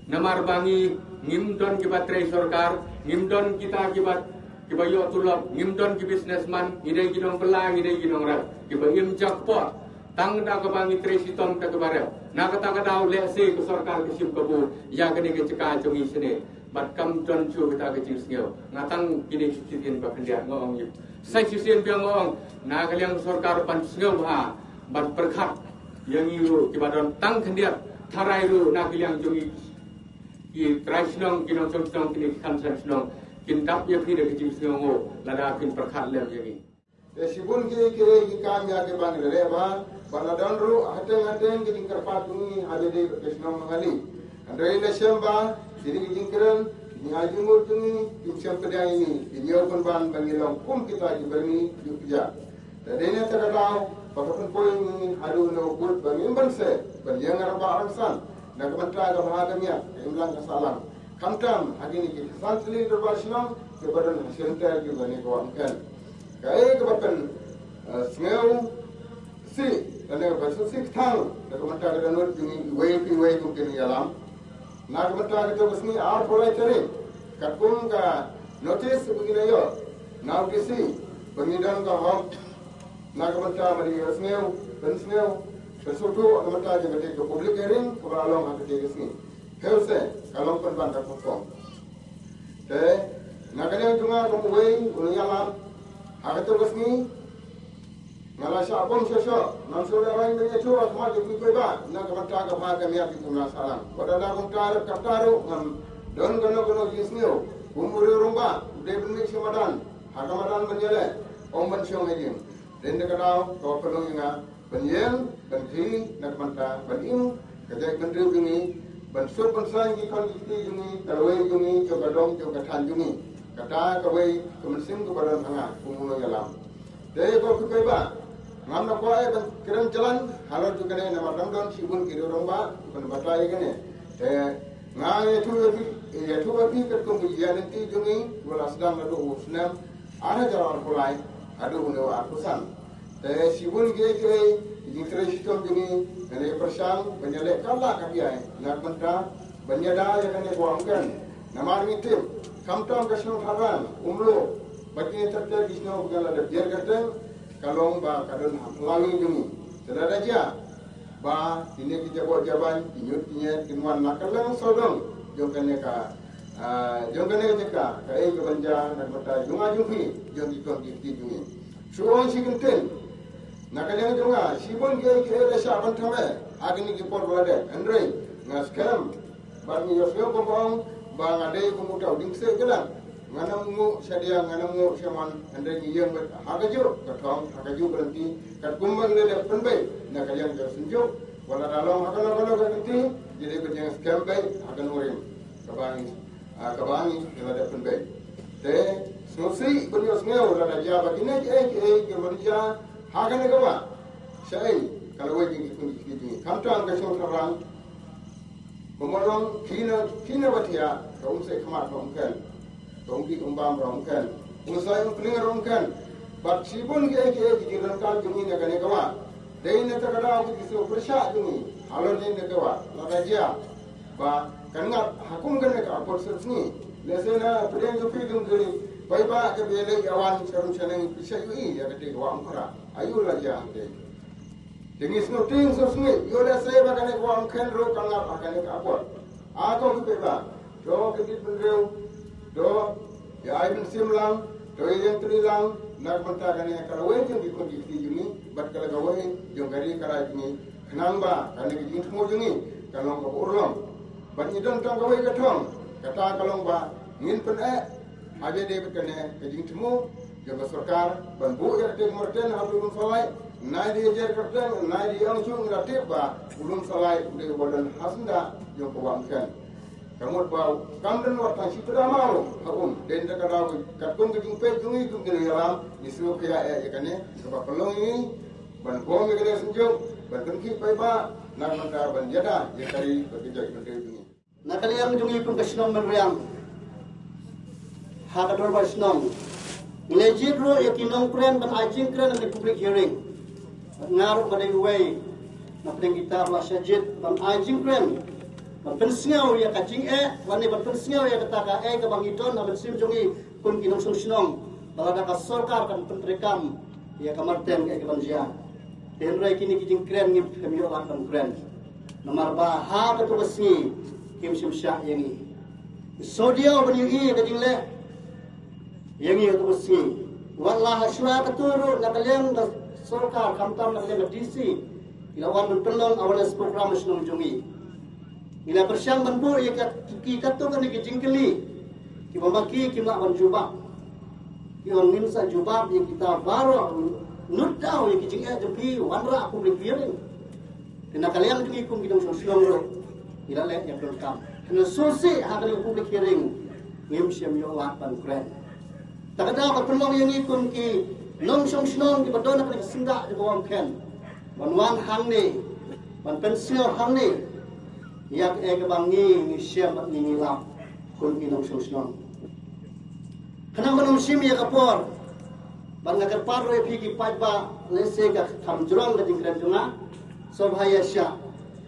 namar bangi ngim don ki batrei sorkar ngim don kita ki bat ki bayo tulop ngim don ki businessman ngide ginong pelang ngide ginong rep ki bangim jakpot tang da ka bangi tresi tom ka bare na kata kadau le se ke sorkar ke sim kabu ya kene ke ceka chungi sene bat kam don chu kita ke jing sngeu ngatang kini sitin ba kendia ngong yip sai sitin biang ngong na kaliang sorkar pan sngeu ha bat perkhat yang iru ki badon tang kendia tharai ru na kaliang chungi ki traisnong kinong chong kini kan snong kin dap ye phi de ke jing sngeu ngo lada pin perkhat lem yangi sibun ki kam ya ke bang le ba baladon ru hateng ki kerpatungi hadede kesnong mengali andai le semba diri jingkren ni ajumur tungi yuk sem pedang ini video kon ban bangilong kum kita di berni yuk ja Jadi ini terkadang Pakatan poin ini adu nukut bangimban se banjang arba arangsan nak mentera kebahagiaan imlang kesalam kamtam hari ini kesan seli terbasnam kebadan center juga ni kawan-kawan kai kebadan smell si dan bahasa si thang nak mentera kedanur jumi way mungkin alam nak mentera itu besmi ar boleh cari katkum ka notice begini yo now kisi pengidan ka hok Nagamanta mari smell, sesuatu nagamanta jaga ke public hearing, kebalong hak ke sini. Helse kalong penbanda perform. Te naganya junga kumway unyalam hak itu resmi. Ngala syabon sesok, nan sura lain dengan itu asma jadi beba. Nagamanta ke hak kami api kumna salam. Pada nagamanta kaptaru ngam don gono gisnio. Umur rumba, debun mix madan, hakamadan menjele, omban syong hejim. Dan dekat kau perlu ingat penyel, penthi, nak manta, pening, kerja kendri jungi, bensur bensai jikon jikti jungi, kalway jungi, juga dong, juga tan jungi, kata kaway kemensim kepada tengah, umumnya dalam. Jadi kau kebeba, ngam nak kuai kirim jalan, halau juga ni nama ramdon sibun kiri romba, bukan batai kan ni. Ngai itu lagi kerja kemudian nanti jungi, bola sedang lalu usnam, ada jalan kulai. Aduh ni akusan. Sibun gay, jingkre sistem jungi, ini persang, penyelek kalah kapiai, nak mentah, penyada yang kena buangkan. Nama ini tim, kamtam kesno tharan, umlo, bagi terter kisno bukan ada biar kerja, kalong ba kadon langi jungi. Sudah aja, ba ini kita buat jaban, inyutnya kinuan nakalang sodong, jongkannya jika kai kebanja nak mentah junga jungi, jong ikon jungi. Suon si kenten, nak jangan junga, sibun ke rasa bantame, agni ki por balade, andre, ngas kalam, bagi yosyo kompong, bang ade kumutau dingse kelang, nganamu sadia nganamu siaman, andre ngiyang ber, hagaju, katong hagaju berhenti, kat kumbang lele penbe, nak jangan tersenjuk, wala dalam hagalo berhenti, jadi berjang scam bay, hagan urim, kabangi yang ada penbaik. Te snosi beliau sengau lada jaba kini ke berja hagan negara. Saya kalau wajib ini kamtang kesong terang, pemorong kina batia kaum saya kemat romkan, kaum di umbam romkan, musai pelingar romkan. Bat sibun ke dirangkan jumi naga negara. Dai na takada aku kisu persyak jumi, halon ni negara lada jaba. Ba kangat hakum kan ka porset ni lesena pudeng jo pidung gari baiba ke bele awan sarum chaneng pisai ui ya kete wa amkara ayu la ja de dengis no ting so sni yo le se ba kan ko am khen ro kangat akan ka apor a ko ke ba do ke dit bendeu do ya ai bin simlang do yen trilang nak menta kan ka we jeng di ko di juni bat kala ga we jong gari kara ni khnang ba kan ni jing mo jungi kalong ko urlom bani don tong kawai katong kata kalong ba ngin pen aja de bekane kejing temu jaga sarkar ban bu ya te morten habulun salai nai di jer kerten nai di ang chung ratib ba ulun salai de bodan hasnda yo ko wamkan kamot ba kamden wartan sitra mau hakum den da kada katong kejing pe jungi tum de yalam isu kaya ya kane ba pelong ini ban bom ge de senjuk ban tengki pai ba nak menta ban jada ya kari bekerja ini. Nak kalian menjungi pun kesenong meriang. Hak ador bersenong. Legit ro yakinong keren ban ajing keren di public hearing. Ngaruh pada way. Nak pedang kita Allah sajid ban ajing keren. Ban pensengau ya kacing wani ban pensengau ya ketaka ke bang idon ban sim jungi pun kinong senong. Balada ka sarkar kan pentrekam ya kamarten ke banjia. Tenrai kini kijing keren ngip kami orang kan keren. Nomor bah ketu besni kim simsyak yang ini. Sodia banyui kajing le. Yang ini ketu besni. Wallah syura keturu nak kalian sarkar kamtam nak kalian DC. Ilawan penlong awalas program senong jungi. Ila bersyang banbu ya kita tu kan kijing keli. Kibamaki kimak ban jubab. Kion minsa jubab yang kita baru nudau yang kijing jepi wanra public hearing. Kena kalian dihukum kita sosial lo. Tidak leh yang berkam. Kena sosial hasil public hearing. Ngim siam yo lapan keren. Tak ada apa perlu yang ikut ki nong song snong ki badon nak sinda ko am ken ban wan hang ni ban pensil hang ni yak e ka bangi ni siam ni lam kun ki nong song snong kana manong sim ya kapor ban ngakar par re phi ki paj ba lese ka tham jurong ka jingkran junga so bhaya sya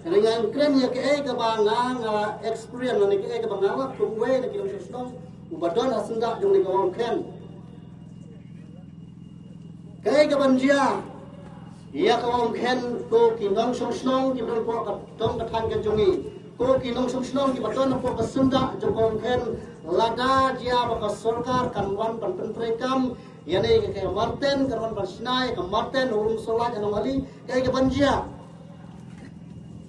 dengan kren ya ke ka banga experience ni ke ka banga ku we ni ki nong song snong ubadon asinda jung ni ka am ken kaya kebanjia, ia kawam ken ko kinong song snong di betul ko dong katan kejungi, ko kinong song snong di betul ko kesenda jongkong ken lada dia baka sorkar kanwan pan pentrekam, yani kaya Martin kanwan pan sinai ke Martin urung solat anomali kaya kebanjia.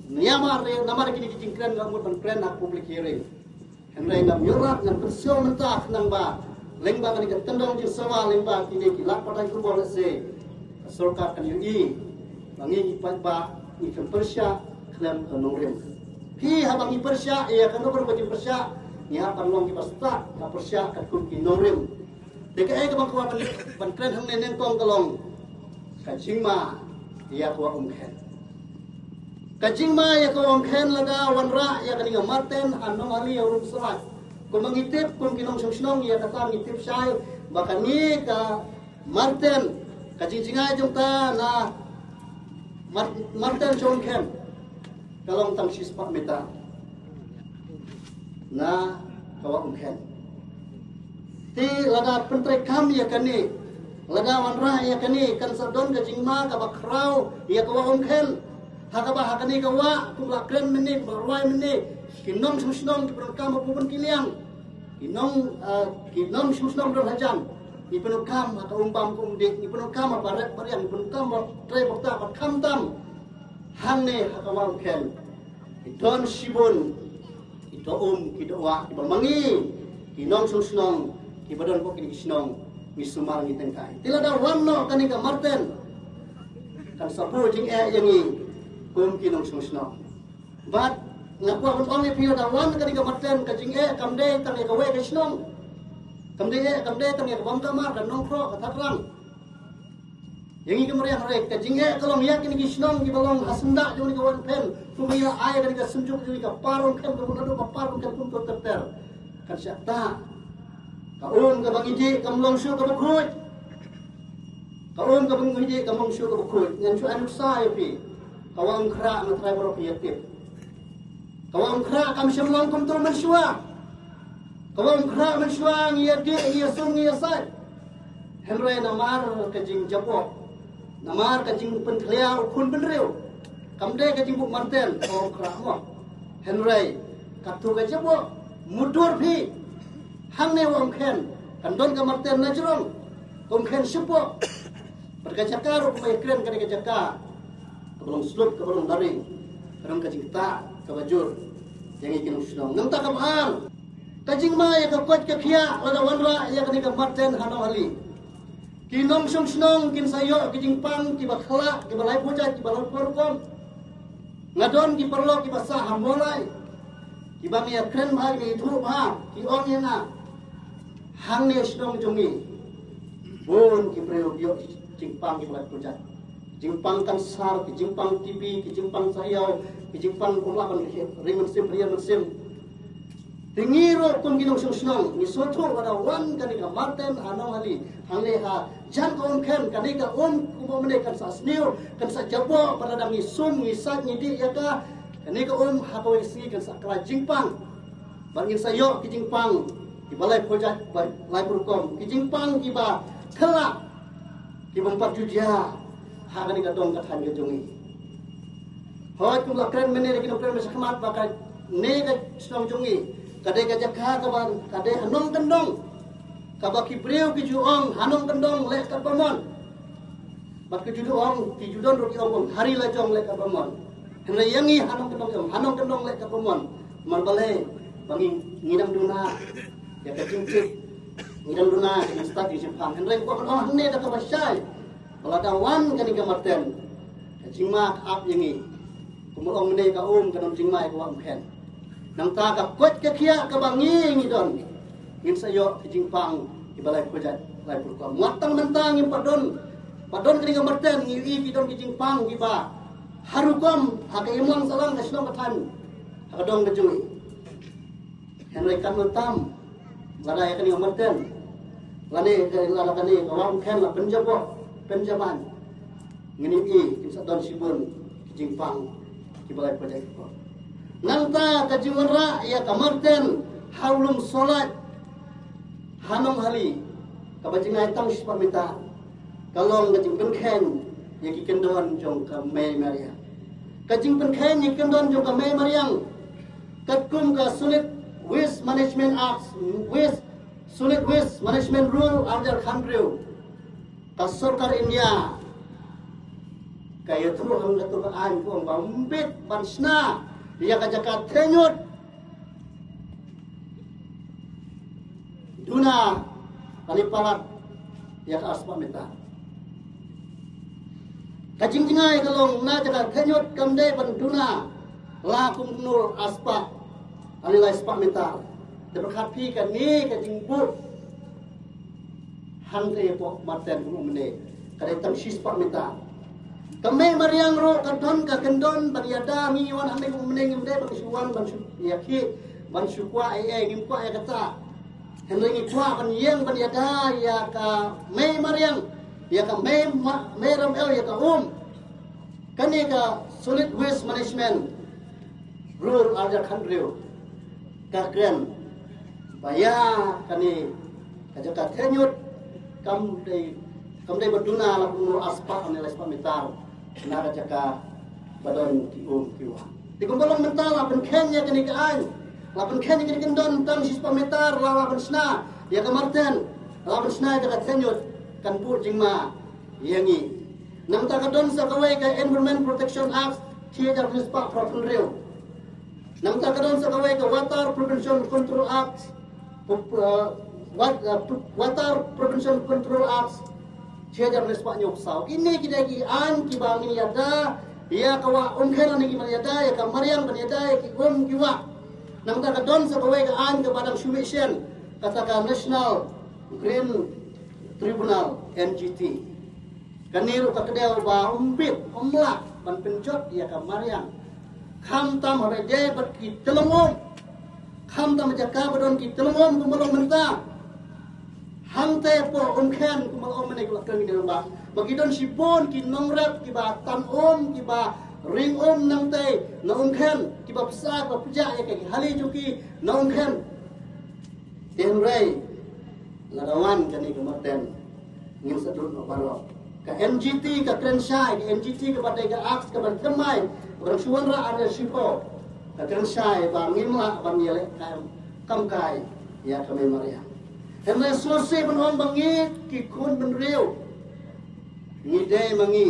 Niamar namar kini kicingkren ngamut pan kren nak public hearing, henry ngam yurat ngam persio mentah nang ba. Lengba kan ikan tendong je sawa lengba kini kilap patai kubur se sorkar kan UI bangi ipat ba ikan Persia klan kanongrim pi habang i Persia ia kan nomor bagi Persia ni hapan long ki pasta ka Persia kan kun ki nongrim deka ai ka bang kuat ban klan hang nen tong kalong ka jingma ia ko ken ka jingma ia ko ken lada wanra ia kan Martin anong ali urung salat kung mangitip kung kinong song ia kata ngitip siya baka ni ka Martin kajingjingay jong ta na Martin John Ken kalong tang sispak meta na kawa ken ti lada pentray kami ya kani lada wanra ya kani kan sadon kajingma ka bakraw ya kawa ken hakaba hakani kawa kubla kren meni barwai meni kinong susnong diperkam maupun kiliang kinong susnong berhajan dipenukam atau umpam kumdik dipenukam barat barian dipenukam tre bokta bakam tam hangne hakawang ken idon sibun ito kidoa dibamangi kinong susnong kibadon ko kinisnong misumar ngitengkai tilada wanno kanika Martin kan sapu jing yangi kum kinong susnong bat ngapa on ni pio da wan ka Martin ka jing kamde tang ka we ka snong kamde tang ka bang kamar ka nong kro ka takrang yang iki meriah rek ka jing kalong yak ni snong ki balong hasenda jong ni ka wan pen kumila ai ka sunjuk ni ka parong kan ka munado ka parong kan kun ter kan syata ka ka bang iji ka mlong syu ka bukut ka ka bang iji ka mlong syu ka bukut ngan syu anu sai pi kawang kra na try bro piatip kawang kra kam syamlong kum tur mensyua kawang kra mensyua ngia di ngia sung ngia sai henry namar ka jing japo namar ka jing pentlea ukun benreu kamde ka jing buk Martin kawang kra mo henry katu ka japo mudur phi hangne wong ken kandon ka Martin na jrong kum ken syupo berkacakar kumai kren ka dikacakar belum slup ke belum daring kadang kajing ta ke bajur yang ikin usnong nang ta kabal kajing ma ya ka kwat ka khia lada wanra ya ka ni ka Martin hano hali kinong sung snong kin sayo kijing pang ki bakhla ki balai puja ki balai porkom ngadon ki perlo ki basa hamolai ki bang ya kren ma ki thu ma ki on ya na hang ne snong jongi bon ki preo yo jing pang ki balai puja jimpang kan sar, jimpang TV, jimpang sayau, jimpang kumlakan ring mesim prian mesim. Tingiro kum ginong susnong, ni soto pada wan kanika Martin anong hali, hangleha jan on ken kanika kumo menekan sa snew, kan sa jabo pada dang isum ngisat ngidi yaka kanika hakawe si kan sa kra jimpang. Bangin sayo jimpang di balai projek balai prokom, jimpang kiba kala kiba 4 juta hakani ka dong kathan ke jongi hoy kum lakren mene ki dokren mesa khmat ba ka ne ka snong jongi kade ka jakha ka ban kade hanong tendong ka ba ki breu ki juong hanong tendong le ka pamon ba ki juong ki judon ro ki ong hari la jong le ka pamon henre yangi hanong tendong le ka pamon mar bale bangi ngidam duna ya ka cincit ngidam duna ki stat ki jepang henre ko on ne ka ba syai Peladawan kanika Martin, kajingma ap yangi, kumulong mene ka kanom jingma ko am ken. Nang ta ka kwet ka kia ka bangi ngidon. Ngin sayo kajingpang ibalay project. lai purka matang mentang yang padon kini marten ngi kidon kijing pang giba harukom haka imang salang ka sinong katan haka dong kejui henry kan tam lada ya kini marten lani lada kani awam ken la penjaban ngini kinsa don sibun kijing pang kibalai projek ko nanta kajimara ya kamarten haulum salat hanong hari kabajingai tang sipamita kalong kajing penken yang kikendon jong ka Mei Maria kajing penken yang kikendon jong ka Mei Mariang katkum ka Solid Waste Management Act Solid Waste Management Rule under country ka sarkar India kaya terus ang katukaan ko ang bambit bansna dia kajakat tenyut duna kalipalat ya ka aspa meta kajing jingai kalong na jaga tenyut kamde banduna lakum nur aspa alilai aspa meta deberkat pi kan ni kajing but hangre po marten umne kadai tam sispa meta kami mariang ro kadon ka kendon bariada mi wan ame umne ngimde bangsuan bansu yaki bansukwa ngimkwa ya kata henry ngikwa ban yeng bariada ya ka me mariang ya ka me ram el ya ka kani ka Solid Waste Management Rule under country ka kren baya kani kajaka tenyut kam dei berduna la pun aspa ane la mitar na kajaka badon kiwa digombolong mental la pen kenya kani kaan la pen kenya kani kendon tam sispa mitar la pen sna ya ka marten la pen sna ka tenyut kan pu jingma yangi nang ta kadon sa kawai ka Environment Protection Act tia jar rispa profil rew nang ta kadon sa kawai ka Water Prevention Control Act Water Prevention Control Act tia jar rispa nyok saw ini kidagi an kibangin yada ya kawa ongkena ni yada ya ka mariang yada ya ki kiwa nang ta kadon sa kawai ka an ka badang sumisyen kata ka National Green Tribunal NGT kaniru ka kedel ba umbit umla ban penjot ya ka mariang kham tam hore je bat ki telongom kham tam jaka badon ki telongom kumolong menta hang te po ongkhen kumolong mene kula keng di ba bagidon sipon ki nongrap ki ba tam ki ba ring nang te na ongkhen ki ba psa ka puja ya ka hali juki na ongkhen den rei ladawan kani kematen ngin sadun baro ka NGT ka Trensai ka NGT ka badai ka Ax ka Bantemai orang suwanra ada sipo ka Trensai ba ngimla ba ngile kamkai ya kami Maria henry sose benon bangit ki kun benriu ngide mangi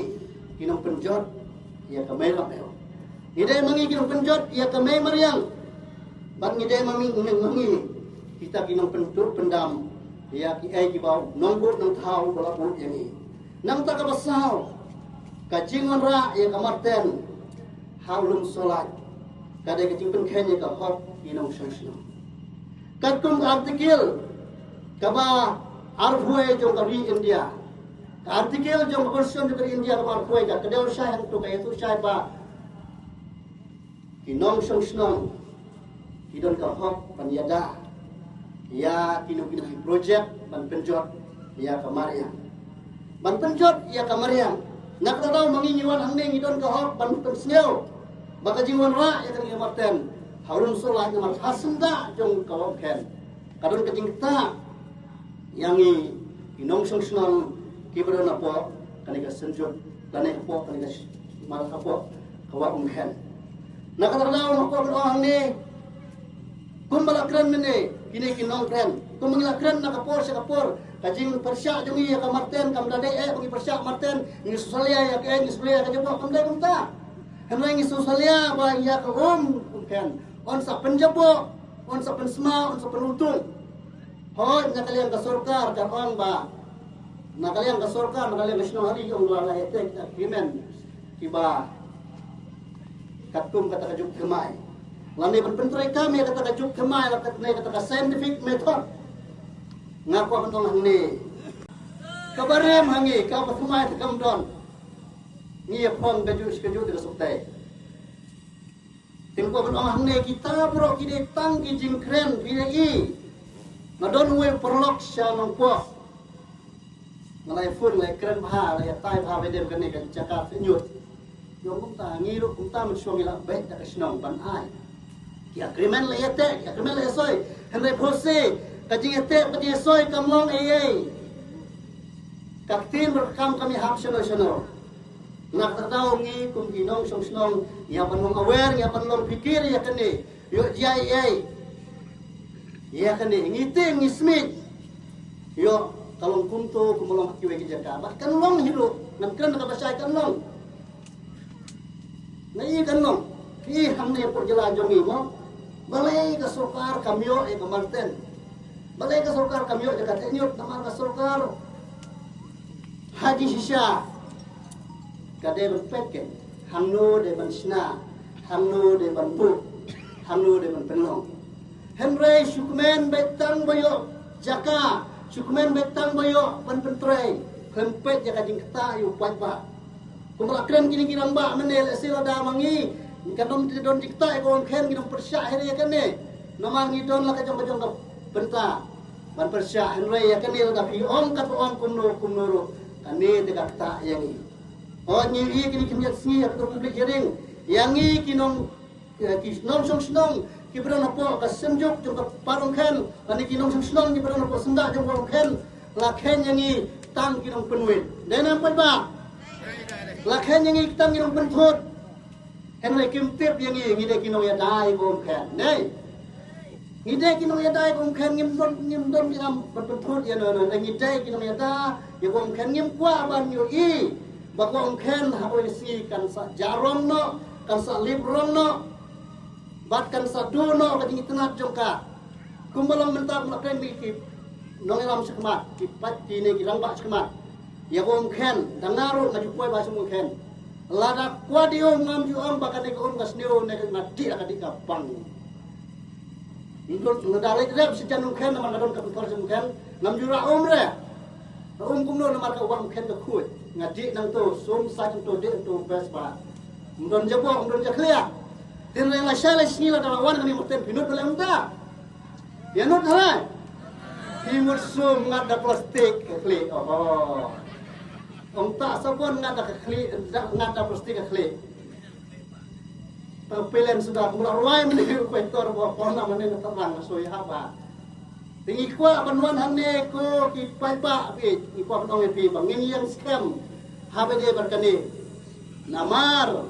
kinong penjot ya kami lapeo ngide mangi kinong penjot ya kami Mariang bat ngide mangi kita kinong pentur pendam ya ki ai ki bau nonggut nang thau bala but yani nang ta ka basaw ka jingon ra ya ka marten haulum solat kada ka jing pen kenya ka hop inong sensno katum artikel ka ba arhue jong ka ri India ka artikel jong version ka India ka arhue ka kadel shay hang to ka itu shay ba inong sensno idon ka hop panyada ya kinu-kinu project ban penjot ya kamariang ban penjot ya kamariang nak tahu mengingiwan angning idon ka hok ban pensneu baka jingwan ra ya kan marten harun solat mar hasenda jong ka hok ken kadon kajing ta yangi inong sungsnam kibron apo kanika senjot tanai apo kanika mal apo kawa ken nak tahu ko angning kun balakran mene kini kinong kren kun mangilakran nakapor sa kapor kajing persya jongi ya kamarten kam dade bagi persya marten ngi susalia ya ke ngi susalia ka jabo kam dai kumta henry ngi susalia ba ya ka kan on sa penjabo on sa pensma on sa penuntung hoy nakalian ka sarkar ka on ba nakalian ka sarkar nakalian national hari yung wala ete agreement kiba katum kata kajuk kemai lani berpenterai kami kata kajuk kemai kata scientific method ngaku apa tong ni kabarem hangi ka pathumai takam don ngi phong kaju de suktai tempo ban ong hangne kita bro kide tang ki jingkren pidei ngadon we perlok sya nongpo malai fun lai kren bha lai tai bha ve dem kan ne kan jakat nyut yong kum ta ngi ru kum ta man suang ila be da kasnong ban ai ki agreement lai ate ki agreement lai soi henry phose kajing ate kajing soi kamlong ei kaktin berkam kami hak seno nak tahu ngi kum kinong song ya panong aware ya panong pikir ya kene yo jai ya kene ngite ngismit yo kalong kunto kumulong kiwe ki jaka bahkan long hidup nan kan ka basai kan long nai kan long ki hamne por jala jongi mo balai ka sokar kamyo e kamarten balai ka sokar kamyo jaka tenyot namar ka sokar haji shisha kade berpeken hamno de bansna hamno de bantu hamno de banpenong henry shukmen betang boyo jaka shukmen betang boyo banpentrei hempet jaka jingkta yu patba kumala kren kini kiramba menel silada mangi kadon don dikta ko ken gidong persya here kene namang idon la kajong kajong ka benta ban persya henry ya kene da pi om kat om kumnoro kane de kakta yangi oh nyi kini kimyak singi ya publik hearing yangi kinong kinong song ki beron apo ka semjuk jong ka parong ken ani kinong song ki beron apo senda jong parong ken la ken yangi tang kinong penwit dena ba la ken yangi tang kinong penthot henry kimtip yangi ngide kinong ya dai gom ken nei ngide kinong ya dai gom ken ngim don kinam penthot ya no ngide kinong ya da ya gom ken ngim kwa ban yo i bakong ken hapoy si kan sa jarom no kan sa librom no bat kan sa do no kading tenat jongka kumbalong mentar na ken ki nongelam sekmat ki pat ki ne ki lambak sekmat ya gom ken dangaro ngaju poy ba sum ken lada kwadio ngam ju am bakan ne ko ngas neo ne na ti akadi ka pang ingkol ngdale grab sejanung ken na mandon ka por sum ken ngam ju ra re kumno na marka wang ken ka khut ngadi nang to som sa to de to best ba ndon jabo ndon jaklia tin la shala snila da wan ni moten pinut bela mda ya not hara timur som ngada plastik kli oh ong ta sabon ngada kli ngada plastik kli pelen sudah mulai ruai meni kuetor bo pona meni terang so ya ba tingi kwa banwan hangne ko ki paipa pi kwa panong pi bangin yang scam habede berkani namar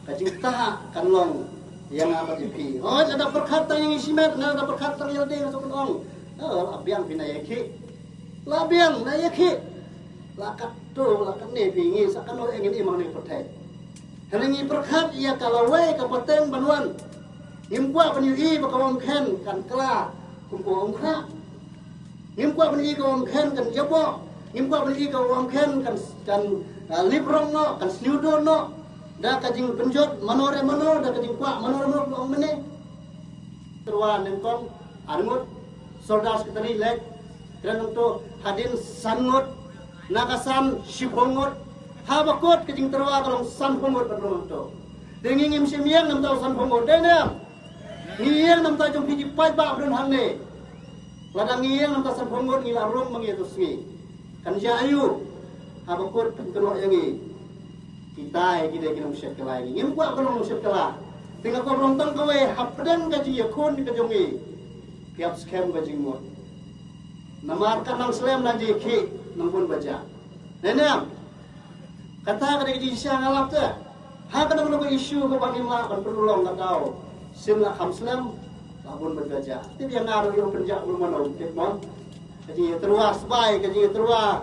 kacita kanlong yang apa pi oh ada perkata yang isimet ada perkata yang de so kanong abiang pinayeki labiang nayeki lakat tu lakat ne pi ngi sakano engin imang ni pertai hengi perkat ia kalau we kapaten banwan impwa penyui bakawam ken kan kala kumpo ongkha ngimkwa bani ko ken kan jabo ngimkwa bani ko ken kan librong no kan snudo no da kajing penjot manore mano da kajing kwa manore mano ong mene terwa nengkong arngut soldas ketari lek kran to hadin sangot nakasan shipongot habakot kajing terwa kalong sanpongot padrong to denging imsimiang nam taw sanpongot dena ngiyang nam taw jong piji pai ba bron hangne ladang ngiyang nam taw sanpongot ngila rom mangi tusngi kan jayu habakot keno yangi kita kita kinong syet kala ini ngimpa kalong syet kala tinggal ko rontang kawe hapden gaji yakon ka jongi tiap scam gaji mo namarkan nang slam naji ki nangpun baca nenam kata kada gaji siang alap tu ha kada ko isu ko bangimla kan perulong ka tau simla khamslam labun baca ti yang ngaruh yo kerja ulun mano ket mo gaji terwas bai gaji terwa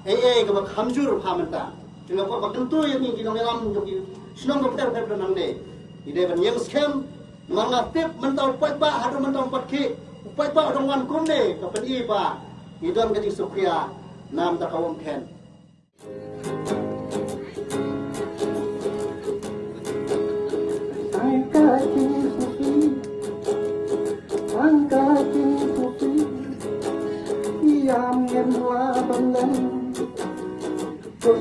ka khamjur phamanta dengan apa bakentu yang ni kinong elam joki sinong ko per nang de ide ban yang scam mangatip mentau pat ba hadu mentau pat ki pat ba dong wan kum de ka pen i ba idon ka sukria nam ta kawom ken Yang ngem wa ban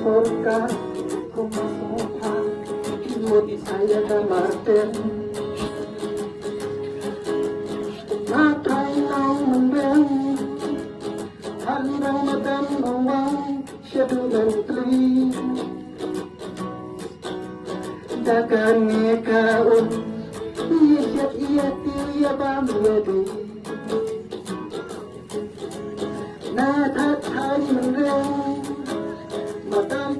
surga kumaha imut saya damarten matai nau mendeng handang madan ongwang syadu menteri dagan ngekaun isyat iya tiya bamyadi natat hai mendeng madan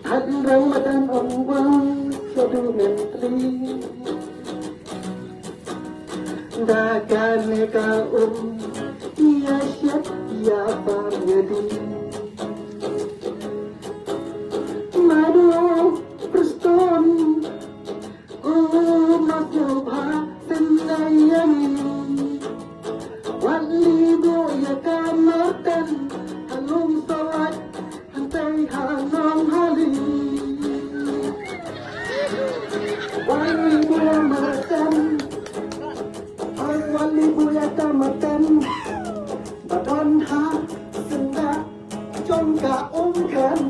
handang madan ongwang syadu menteri dagan ngekaun isyat iya bamyadi madu Preston umat nyoba tendayani wali boya kamatan halung salat hantai hanong hali wali boya matan wali boya kamatan badon ha senda jongka umkan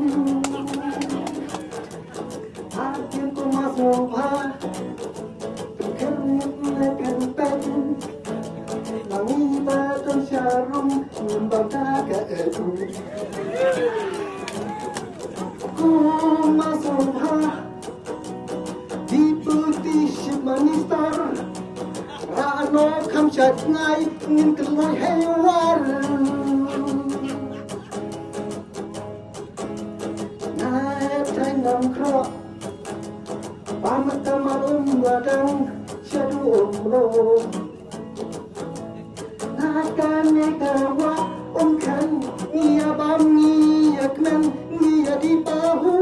Akhir ku masuk Kenteng Nangi batang syarum Nyumbang daga edu Ku masuk Di putih syib manistar Rano kamsyat ngai Ngin keloi hewar Naik tengam krok Pamat marum wadang syadu umro Nakan nekawa umkan Nia bam nia knan nia di bahu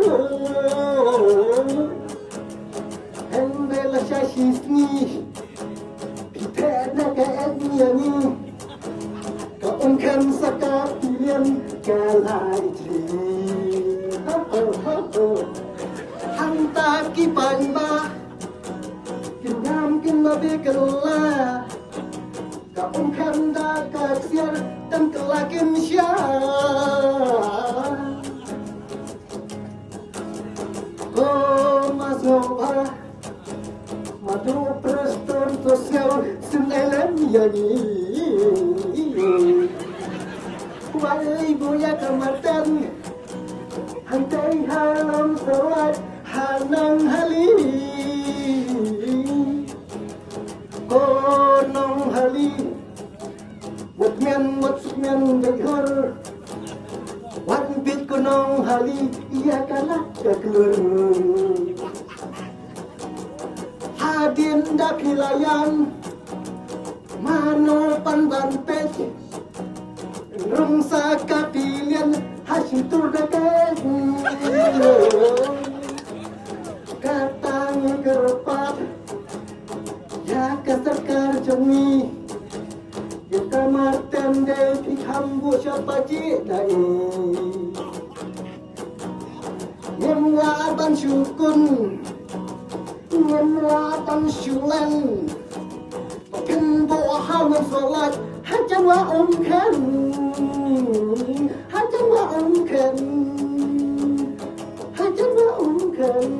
Hendela syashisni Pitet naka etnia ni Ka umkan saka pilihan kalai jri Hanta kipan ba Kinyam kinabi kala Ka umkanda kaksiar dan kelakin sya Oh masoba Madu preston sosial Senelem yani Wali buya kematan Hantai halam salat Hanang hali Konong hali Watmian watsukmian beghor Watbit konong hali Iya kalah kekelur Hadin dak hilayan Mano panbanpet Rungsa kapilian Hasitur dekat Katanya kerepat Ya keserkar jemi Ya kamartan dek hambu siapa dai Nyemlaban syukun Nyemlaban syulan Makin buah salat Hajan wa umkan Hajan wa umkan Hajan wa umkan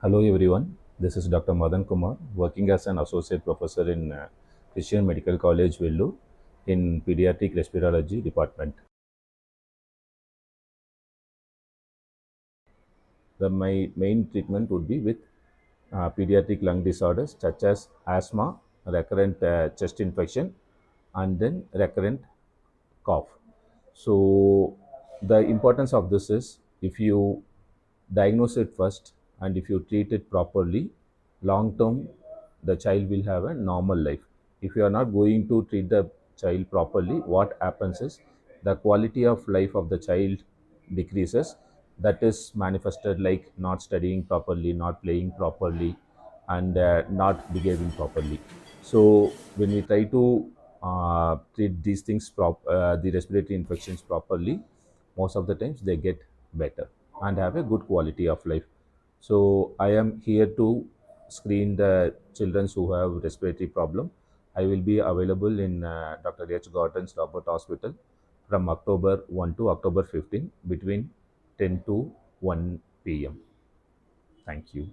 Hello everyone, this is Dr. Madan Kumar, working as an associate professor in Christian Medical College, Vellore, in Pediatric Respirology Department. My main treatment would be with pediatric lung disorders such as asthma, recurrent chest infection, and then recurrent cough. So the importance of this is if you diagnose it first and if you treat it properly, long term the child will have a normal life. If you are not going to treat the child properly, what happens is the quality of life of the child decreases. That is manifested like not studying properly, not playing properly, and not behaving properly. So when we try to treat these things, the respiratory infections properly, most of the times they get better and have a good quality of life. So I am here to screen the children who have respiratory problem. I will be available in Dr. H. Gordon's Robert Hospital from October 1 to October 15 between 10 to 1 p.m. Thank you.